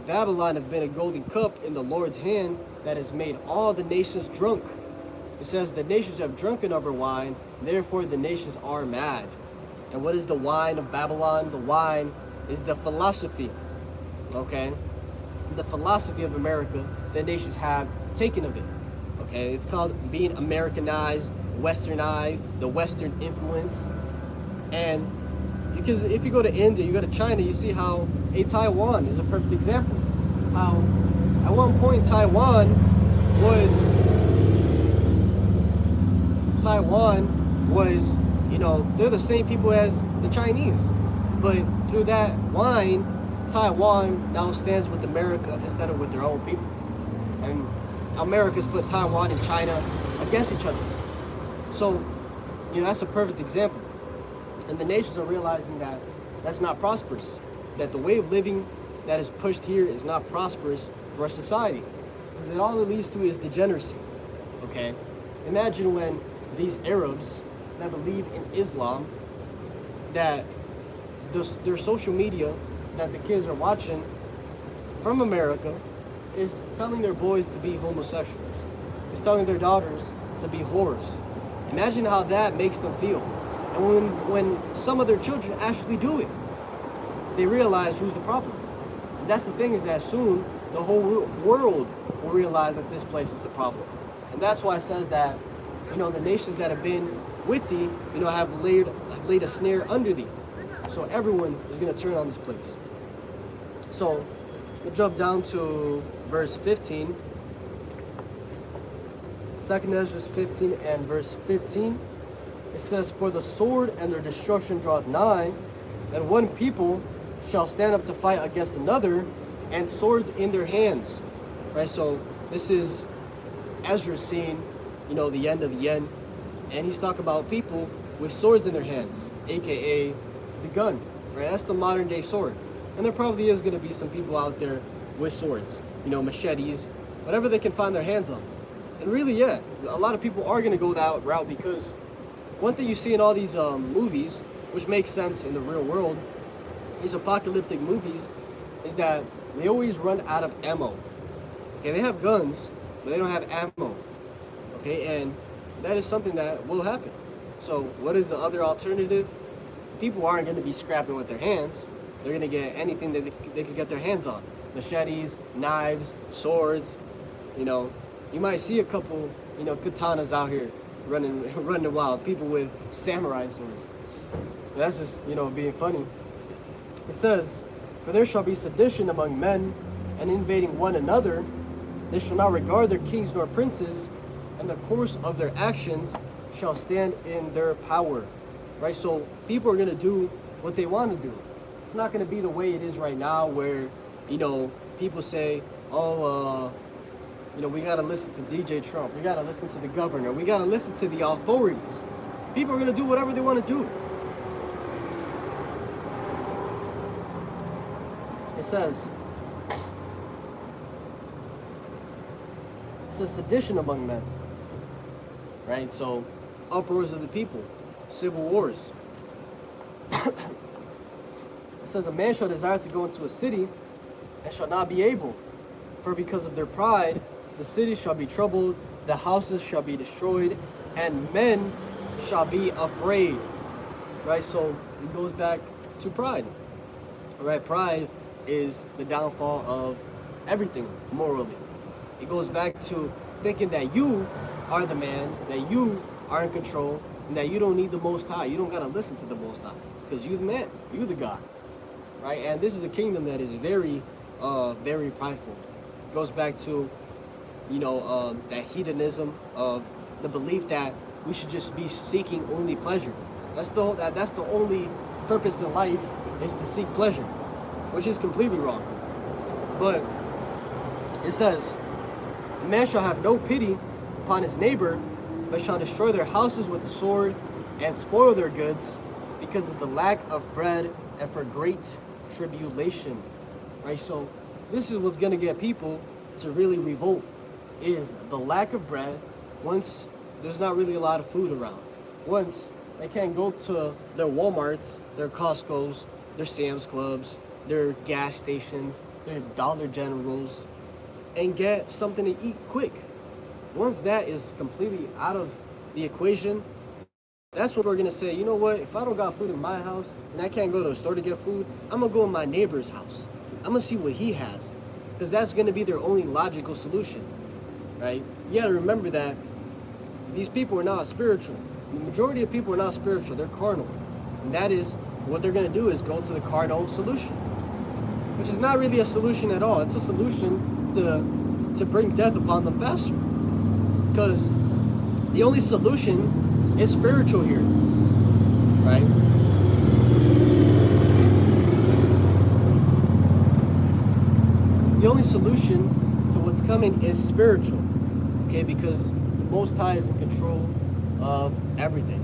Babylon have been a golden cup in the Lord's hand that has made all the nations drunk. It says the nations have drunken of her wine, therefore the nations are mad. And what is the wine of Babylon? The wine is the philosophy, okay? The philosophy of America, the nations have taken of it, okay? It's called being Americanized, Westernized, the Western influence. And because if you go to India, you go to China, you see how Taiwan is a perfect example. How at one point Taiwan was, you know, they're the same people as the Chinese. But through that wine, Taiwan now stands with America instead of with their own people. And America's put Taiwan and China against each other. So, you know, that's a perfect example. And the nations are realizing that that's not prosperous. That the way of living that is pushed here is not prosperous for our society. Because all it leads to is degeneracy. Okay? Imagine when these Arabs that believe in Islam, that their social media that the kids are watching from America is telling their boys to be homosexuals. It's telling their daughters to be whores. Imagine how that makes them feel. And when some of their children actually do it, they realize who's the problem. And that's the thing, is that soon the whole world will realize that this place is the problem. And that's why it says that, you know, the nations that have been with thee, you know, have laid a snare under thee. So everyone is going to turn on this place. So we'll jump down to verse 15. 2nd Ezra 15 and verse 15. It says, "For the sword and their destruction draweth nigh, and one people shall stand up to fight against another, and swords in their hands." Right? So this is Ezra seeing, you know, the end of the end. And he's talking about people with swords in their hands, aka the gun. Right? That's the modern day sword. And there probably is going to be some people out there with swords, you know, machetes, whatever they can find their hands on. And really, yeah, a lot of people are going to go that route, because one thing you see in all these movies, which makes sense in the real world, these apocalyptic movies, is that they always run out of ammo. Okay, they have guns, but they don't have ammo. Okay, and that is something that will happen. So what is the other alternative? People aren't going to be scrapping with their hands. They're going to get anything that they can get their hands on. Machetes, knives, swords. You know, you might see a couple, you know, katanas out here running wild. People with samurai swords. That's just, you know, being funny. It says, "For there shall be sedition among men, and invading one another. They shall not regard their kings nor princes, and the course of their actions shall stand in their power." Right? So people are going to do what they want to do. It's not going to be the way it is right now, where, you know, people say, oh, you know, we got to listen to DJ Trump. We got to listen to the governor. We got to listen to the authorities. People are going to do whatever they want to do. It says sedition among men. Right? So uproars of the people, civil wars. It says, "A man shall desire to go into a city, and shall not be able. For because of their pride, the city shall be troubled, the houses shall be destroyed, and men shall be afraid." right? So it goes back to pride, right? Pride is the downfall of everything morally. It goes back to thinking that you are the man, that you are in control, and that you don't need the Most High. You don't gotta listen to the Most High because you the man, you the God, right? And this is a kingdom that is very, very prideful. It goes back to, that hedonism of the belief that we should just be seeking only pleasure. That's the only purpose in life is to seek pleasure, which is completely wrong. But it says, "A man shall have no pity upon his neighbor, but shall destroy their houses with the sword and spoil their goods because of the lack of bread and for great tribulation." Right? So this is what's going to get people to really revolt, is the lack of bread. Once there's not really a lot of food around, once they can't go to their Walmarts, their Costco's, their Sam's Clubs, their gas stations, their Dollar Generals, and get something to eat quick. Once that is completely out of the equation, that's what we're gonna say, you know what, if I don't got food in my house and I can't go to a store to get food, I'm gonna go in my neighbor's house. I'm gonna see what he has, because that's gonna be their only logical solution, right? You gotta remember that these people are not spiritual. The majority of people are not spiritual, they're carnal. And that is what they're gonna do, is go to the carnal solution, which is not really a solution at all. It's a solution to bring death upon them faster. Because the only solution is spiritual here, right? The only solution to what's coming is spiritual, okay? Because the Most High is in control of everything,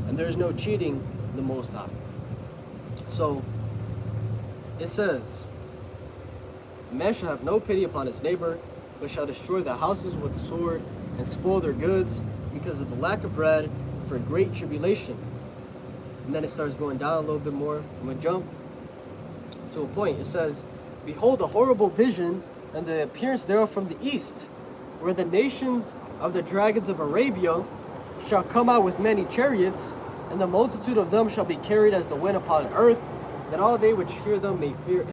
and there's no cheating the Most High. So it says, "A man shall have no pity upon his neighbor, but shall destroy their houses with the sword and spoil their goods because of the lack of bread for great tribulation." And then it starts going down a little bit more. I'm going to jump to a point. It says, "Behold a horrible vision, and the appearance thereof from the east, where the nations of the dragons of Arabia shall come out with many chariots, and the multitude of them shall be carried as the wind upon earth, that all they which hear them may fear."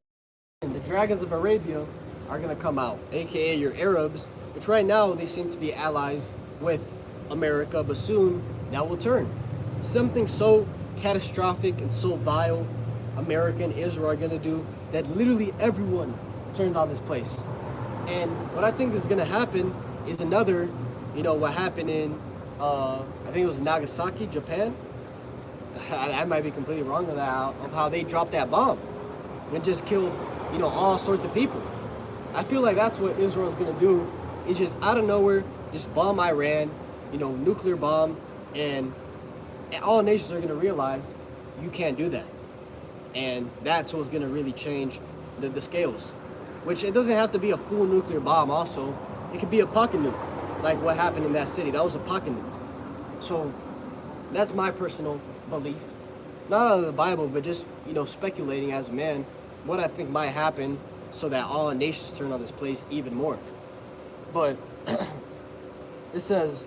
And the dragons of Arabia are going to come out, aka your Arabs, which right now they seem to be allies with America, but soon that will turn. Something so catastrophic and so vile America and Israel are going to do that literally everyone turned on this place. And what I think is going to happen is another, what happened in, I think it was Nagasaki, Japan. I might be completely wrong on that, of how they dropped that bomb and just killed, all sorts of people. I feel like that's what Israel's going to do, is just out of nowhere, just bomb Iran, nuclear bomb, and all nations are going to realize you can't do that. And that's what's going to really change the scales. Which, it doesn't have to be a full nuclear bomb also. It could be a pocket nuke, like what happened in that city. That was a pocket nuke. So that's my personal belief. Not out of the Bible, but just, speculating as a man, what I think might happen so that all nations turn on this place even more. But it says,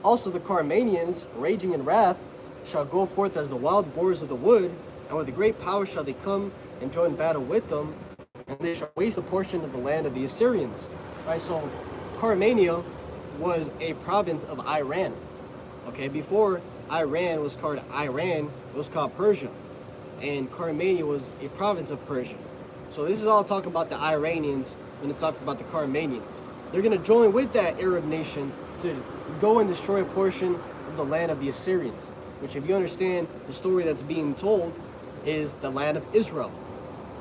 "Also the Carmanians, raging in wrath, shall go forth as the wild boars of the wood, and with a great power shall they come and join battle with them, and they shall waste a portion of the land of the Assyrians." Right, so Carmania was a province of Iran. Okay, before Iran was called Iran, it was called Persia. And Carmania was a province of Persia. So this is all talking about the Iranians when it talks about the Carmanians. They're going to join with that Arab nation to go and destroy a portion of the land of the Assyrians, which, if you understand the story that's being told, is the land of Israel.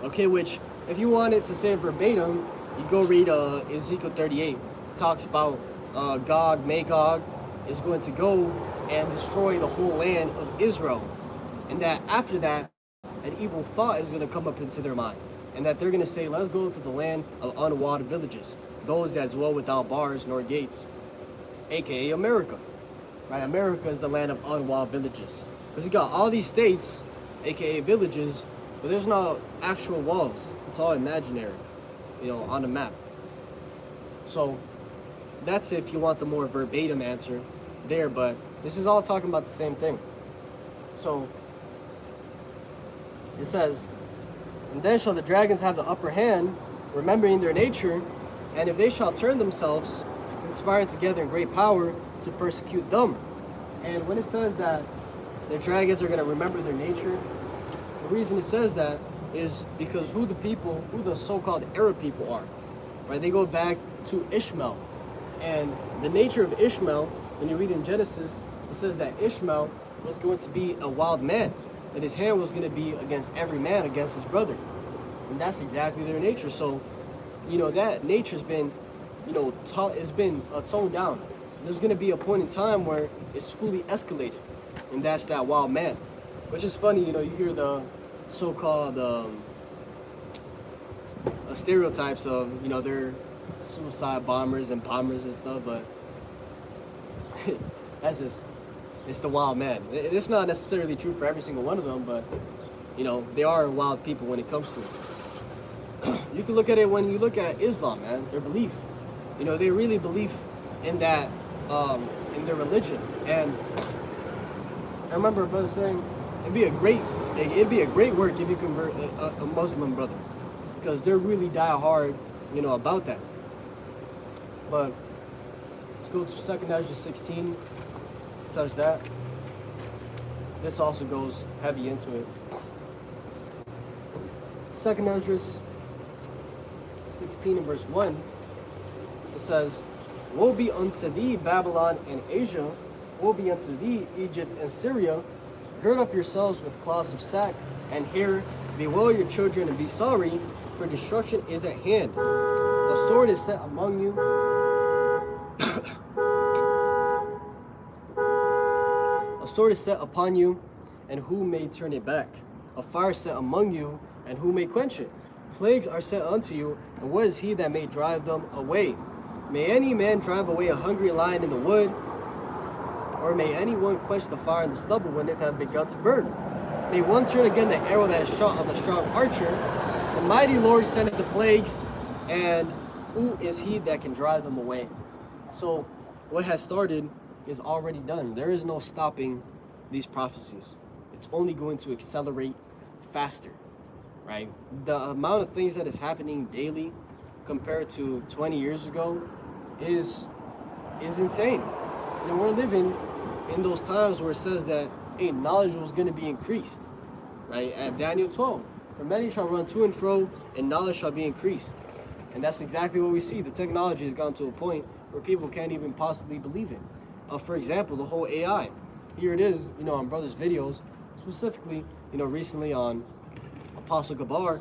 Okay, which, if you wanted to say verbatim, you go read Ezekiel 38. It talks about Gog, Magog is going to go and destroy the whole land of Israel. And that after that, an evil thought is going to come up into their mind. And that they're going to say, let's go to the land of unwalled villages, those that dwell without bars nor gates, aka America. Right? America is the land of unwalled villages. Because you got all these states, aka villages, but there's no actual walls. It's all imaginary, on the map. So that's if you want the more verbatim answer there, but this is all talking about the same thing. So it says, and then shall the dragons have the upper hand, remembering their nature, and if they shall turn themselves, conspire together in great power to persecute them. And when it says that the dragons are going to remember their nature, the reason it says that is because who the so-called Arab people are, right? They go back to Ishmael. And the nature of Ishmael, when you read in Genesis, it says that Ishmael was going to be a wild man, that his hand was going to be against every man, against his brother. And that's exactly their nature. So, that nature's been, it's been toned down. There's going to be a point in time where it's fully escalated, and that's that wild man. Which is funny, you hear the so-called stereotypes of, they're suicide bombers and stuff, but it's the wild man. It's not necessarily true for every single one of them, but they are wild people when it comes to it. You can look at it when you look at Islam, man. Their belief, they really believe in that, in their religion. And I remember a brother saying it'd be a great work if you convert a Muslim brother, because they're really die hard, about that. But let's go to 2 Ezra 16. Touch that. This also goes heavy into it. 2 Ezra 16 and verse 1. It says, "Woe be unto thee, Babylon and Asia! Woe be unto thee, Egypt and Syria! Gird up yourselves with cloths of sack, and hair. Bewail your children and be sorry, for destruction is at hand. A sword is set among you." A sword is set upon you, and who may turn it back? A fire set among you, and who may quench it? Plagues are set unto you, and what is he that may drive them away? May any man drive away a hungry lion in the wood, or may anyone quench the fire in the stubble when it hath begun to burn? May one turn again the arrow that is shot of a strong archer? The mighty Lord sendeth the plagues, and who is he that can drive them away? So what has started is already done. There is no stopping these prophecies. It's only going to accelerate faster, right? The amount of things that is happening daily compared to 20 years ago is insane. And we're living in those times where it says that knowledge was going to be increased, right? At Daniel 12, for many shall run to and fro, and knowledge shall be increased. And that's exactly what we see. The technology has gone to a point where people can't even possibly believe it. For example, the whole AI. Here it is, on brother's videos, specifically, recently on Apostle Gabar,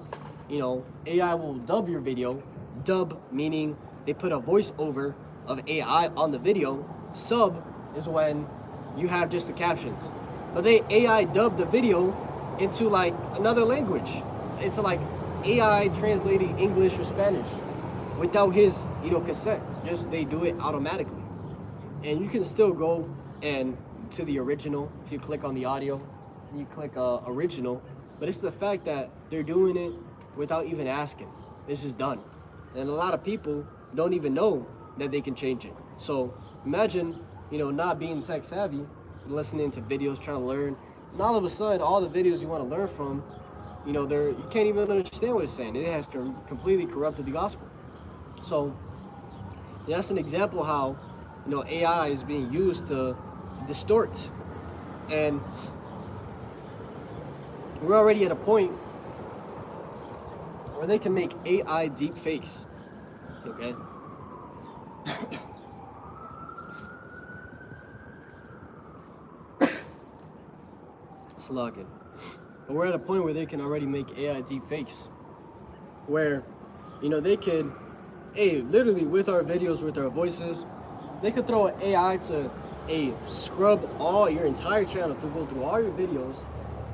AI will dub your video. Dub meaning they put a voiceover of AI on the video. Sub is when you have just the captions. But they AI dubbed the video into like another language. Into like AI translated English or Spanish without his, consent. Just they do it automatically. And you can still go and to the original. If you click on the audio, you click original. But it's the fact that they're doing it without even asking. It's just done. And a lot of people don't even know that they can change it. So imagine, not being tech savvy, listening to videos, trying to learn, and all of a sudden, all the videos you want to learn from, you can't even understand what it's saying. It has completely corrupted the gospel. So that's an example how, AI is being used to distort. And we're already at a point where they can make AI deep fakes. Okay? Slugging. But we're at a point where they can already make AI deep fakes. Where, they could, literally with our videos, with our voices, they could throw an AI to scrub all your entire channel, to go through all your videos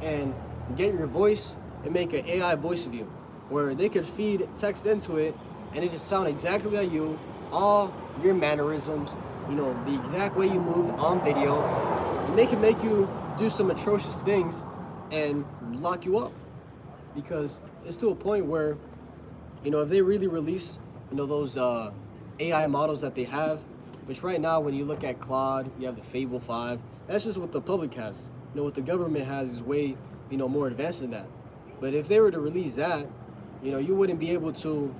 and get your voice and make an AI voice of you, where they could feed text into it and it just sound exactly like you, all your mannerisms, the exact way you moved on video, and they can make you do some atrocious things and lock you up. Because it's to a point where, if they really release, those AI models that they have, which right now when you look at Claude, you have the Fable 5, that's just what the public has. what the government has is way, more advanced than that. But if they were to release that, you wouldn't be able to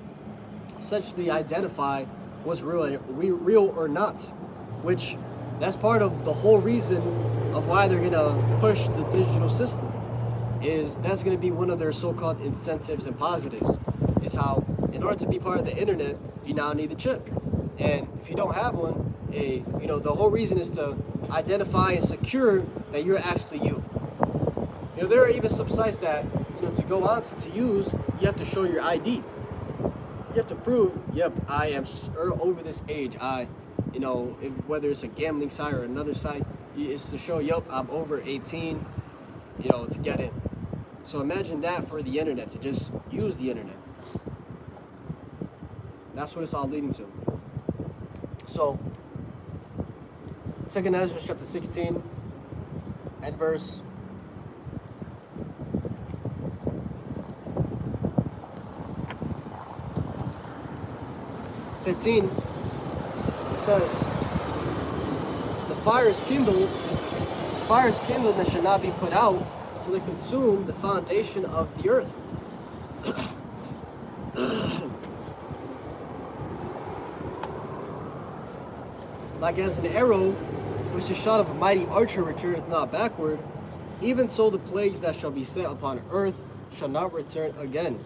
essentially identify what's real or not, which that's part of the whole reason of why they're gonna push the digital system. Is that's gonna be one of their so-called incentives and positives, is how in order to be part of the internet, you now need a chip. And if you don't have one, the whole reason is to identify and secure that you're actually you. There are even some sites that, to go on to use, you have to show your ID. You have to prove, yep, I am over this age. Whether it's a gambling site or another site, it's to show, yep, I'm over 18, to get in. So imagine that for the internet, to just use the internet. That's what it's all leading to. So, 2nd Ezra chapter 16 and verse 15, it says, the fire is kindled that should not be put out till it consume the foundation of the earth. Like as an arrow which is shot of a mighty archer returneth not backward, even so the plagues that shall be set upon earth shall not return again.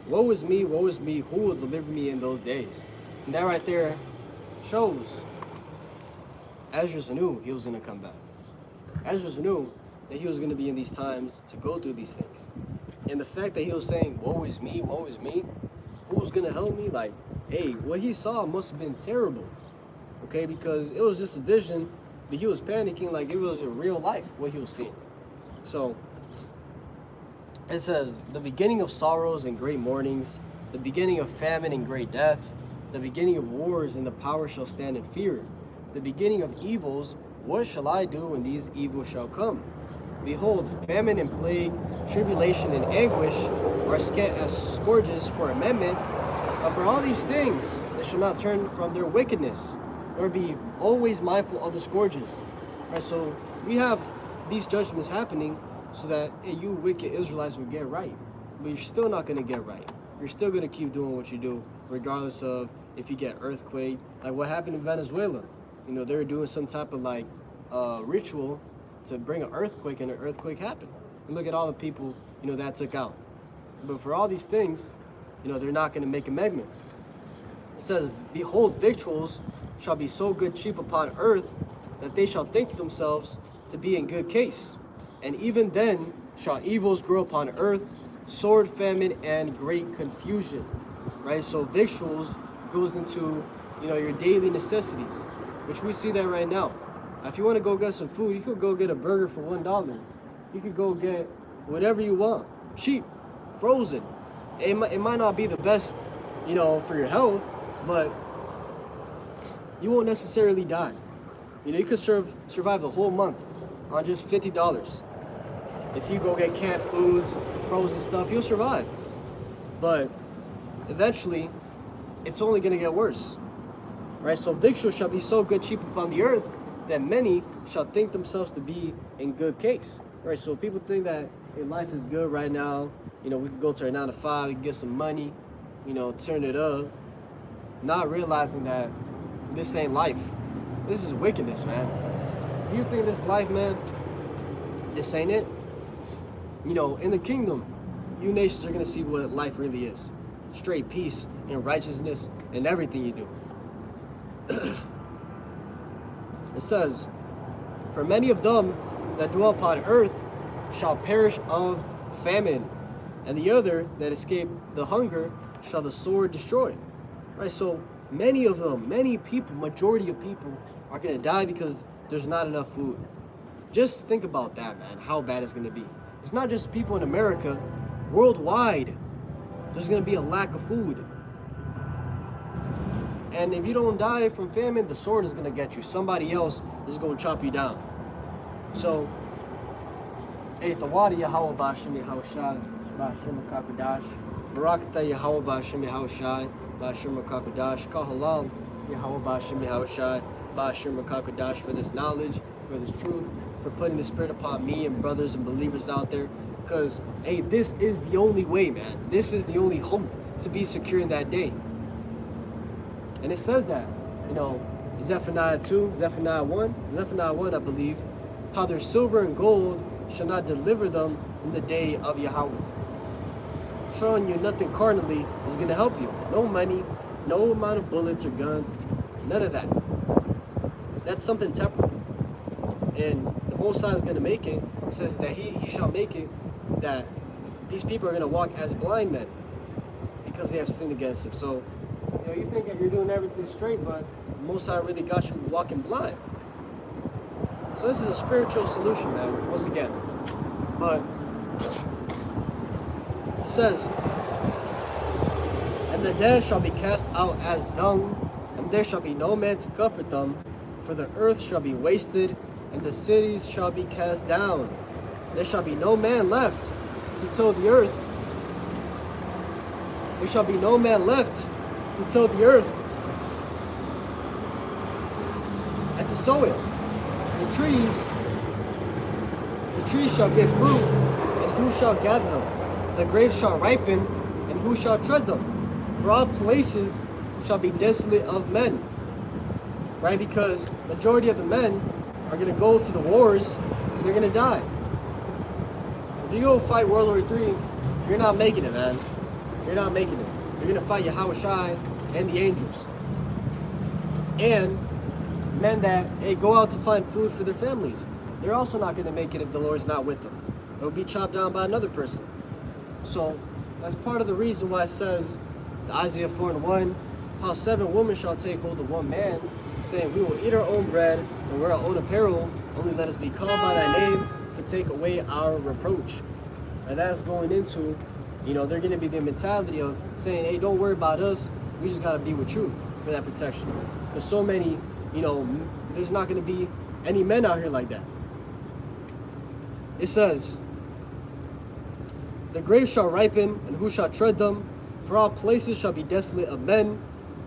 Woe is me, who will deliver me in those days? And that right there shows Ezra knew he was going to come back. Ezra knew that he was going to be in these times to go through these things. And the fact that he was saying, woe is me, who's going to help me? Like, hey, what he saw must have been terrible. Okay, because it was just a vision, but he was panicking like it was a real life, what he was seeing. So, it says, the beginning of sorrows and great mournings, the beginning of famine and great death, the beginning of wars, and the power shall stand in fear. The beginning of evils, what shall I do when these evils shall come? Behold, famine and plague, tribulation and anguish are scant as scourges for amendment. But for all these things, they shall not turn from their wickedness, nor be always mindful of the scourges. Right, so we have these judgments happening so that you wicked Israelites will get right. But you're still not going to get right. You're still going to keep doing what you do, regardless of if you get earthquake. Like what happened in Venezuela. They were doing some type of ritual to bring an earthquake, and an earthquake happened. And look at all the people, that took out. But for all these things, they're not going to make amendment. It says, behold, victuals shall be so good cheap upon earth that they shall think themselves to be in good case. And even then shall evils grow upon earth, sword, famine, and great confusion. Right? So victuals goes into, your daily necessities, which we see that right now. If you want to go get some food, you could go get a burger for $1. You could go get whatever you want, cheap, frozen. It might not be the best, for your health, but you won't necessarily die. You could survive the whole month on just $50. If you go get canned foods, frozen stuff, you'll survive. But eventually, it's only going to get worse. Right? So victuals shall be so good cheap upon the earth that many shall think themselves to be in good case. Right? So people think that life is good right now. We can go to our 9 to 5, we can get some money, turn it up, not realizing that this ain't life. This is wickedness, man. You think this is life, man? This ain't it. In the kingdom, you nations are going to see what life really is. Straight peace and righteousness and everything you do. It says, for many of them that dwell upon earth shall perish of famine, and the other that escape the hunger shall the sword destroy. Right? So many of them, many people, majority of people are going to die because there's not enough food. Just think about that, man, how bad it's going to be. It's not just people in America, worldwide, there's going to be a lack of food. And if you don't die from famine, the sword is going to get you. Somebody else is going to chop you down. So, Tawadi Yahweh Bashim Yahushai, Bashim Kakadash, Barakata Yahweh Bashim Yahushai, Bashim Kakadash, Kahalal Yahweh Bashim Yahushai, Bashim Kakadash, for this knowledge, for this truth, for putting the Spirit upon me and brothers and believers out there. Because, hey, this is the only way, man. This is the only hope to be secure in that day. And it says that, you know, Zephaniah 2, Zephaniah 1, Zephaniah 1, I believe, how their silver and gold shall not deliver them in the day of Yahweh. Showing you nothing carnally is going to help you. No money, no amount of bullets or guns, none of that. That's something temporal. And the Most High is going to make it. It says that he shall make it that these people are going to walk as blind men because they have sinned against him. So, you know, you think that you're doing everything straight, but the Most High really got you walking blind. So this is a spiritual solution, man, once again. But it says, and the dead shall be cast out as dung, and there shall be no man to comfort them, for the earth shall be wasted, and the cities shall be cast down. There shall be no man left to till the earth. There shall be no man left to till the earth and to sow it. The trees shall give fruit, and who shall gather them? The grapes shall ripen, and who shall tread them? For all places shall be desolate of men. Right? Because majority of the men are going to go to the wars, and they're going to die. If you go fight World War III, you're not making it, man. You're not making it. You're going to fight Yahweh Shai and the angels. And men that go out to find food for their families, they're also not going to make it if the Lord's not with them. They'll be chopped down by another person. So that's part of the reason why it says, Isaiah 4:1, how 7 women shall take hold of one man, saying, we will eat our own bread and wear our own apparel, only let us be called by thy name to take away our reproach. And that's going into, you know, they're going to be the mentality of saying, hey, don't worry about us, we just got to be with you for that protection. There's so many, you know, there's not going to be any men out here like that. It says, the grapes shall ripen, and who shall tread them? For all places shall be desolate of men,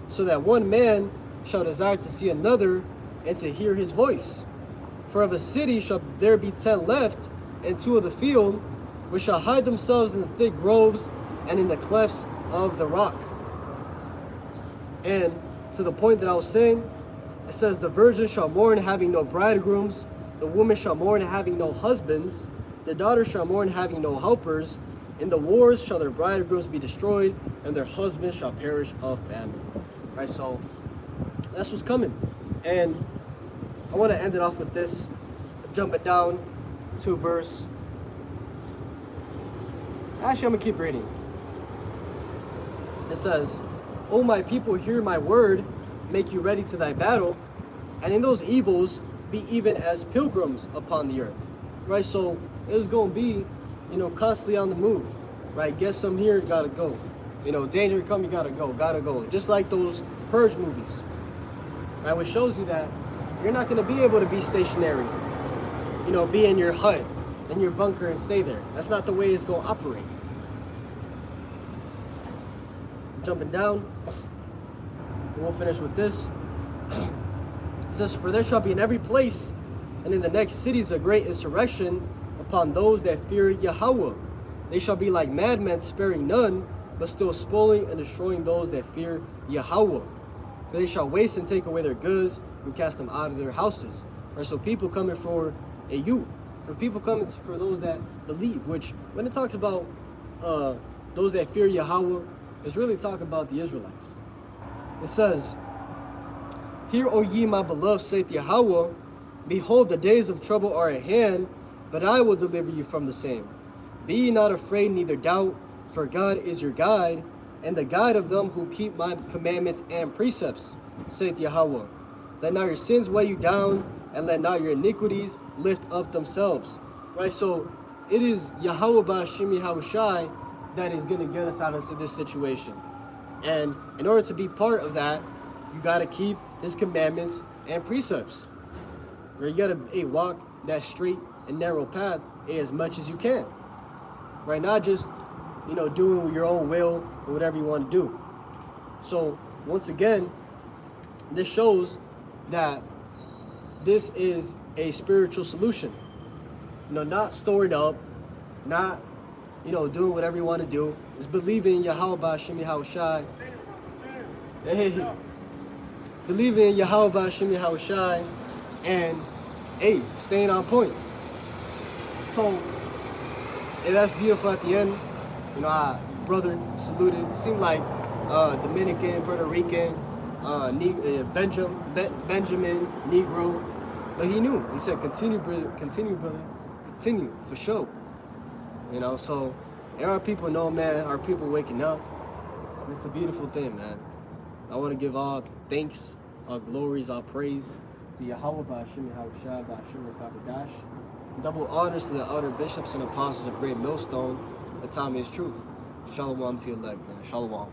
so that one man shall desire to see another, and to hear his voice. For of a city shall there be 10 left, and 2 of the field, which shall hide themselves in the thick groves, and in the clefts of the rock. And to the point that I was saying, it says, the virgin shall mourn having no bridegrooms, the woman shall mourn having no husbands, the daughter shall mourn having no helpers. In the wars shall their bridegrooms be destroyed, and their husbands shall perish of famine. Right, so that's what's coming. And I want to end it off with this, jumping down to verse. Actually, I'm going to keep reading. It says, O my people, hear my word, make you ready to thy battle, and in those evils be even as pilgrims upon the earth. Right, so it's going to be, you know, constantly on the move. Right, get some here, gotta go. You know, danger come, you gotta go. Just like those Purge movies. Right, which shows you that you're not going to be able to be stationary. You know, be in your hut, in your bunker, and stay there. That's not the way it's going to operate. Jumping down, and we'll finish with this. It says, for there shall be in every place and in the next cities a great insurrection upon those that fear Yahweh. They shall be like madmen, sparing none, but still spoiling and destroying those that fear Yahweh. For they shall waste and take away their goods and cast them out of their houses. Right, so people coming for a youth, for people coming for those that believe, which when it talks about those that fear Yahweh, it's really talking about the Israelites. It says, hear, O ye my beloved, saith Yahweh, behold, the days of trouble are at hand, but I will deliver you from the same. Be ye not afraid, neither doubt, for God is your guide, and the guide of them who keep my commandments and precepts, saith Yahweh. Let not your sins weigh you down, and let not your iniquities lift up themselves. Right, so it is Yahweh Ba'Hashem Yahweh Shai that is going to get us out of this situation. And in order to be part of that, you got to keep his commandments and precepts. Right, you got to walk that straight and narrow path as much as you can. Right, not just, you know, doing your own will or whatever you want to do. So once again, this shows that this is a spiritual solution. You know, not storing up, not, you know, doing whatever you want to do. Is believing in Yahweh Hashem Yahushai. Hey, believing in Yahweh Hashem Yahushai, and hey, staying on point. So, and that's beautiful at the end. You know, our brother saluted. It seemed like Dominican, Puerto Rican, Benjamin, Negro. But he knew. He said, continue, brother, continue, for sure. You know, so there are people know, man, our people waking up. And it's a beautiful thing, man. I want to give all thanks, all glories, all praise to Yahweh Ba'ashim Yahushua Ba'ashim Rakabadash. Double honors to the elder bishops and apostles of Great Millstone. The time is truth. Shalom to your leg, man. Shalom.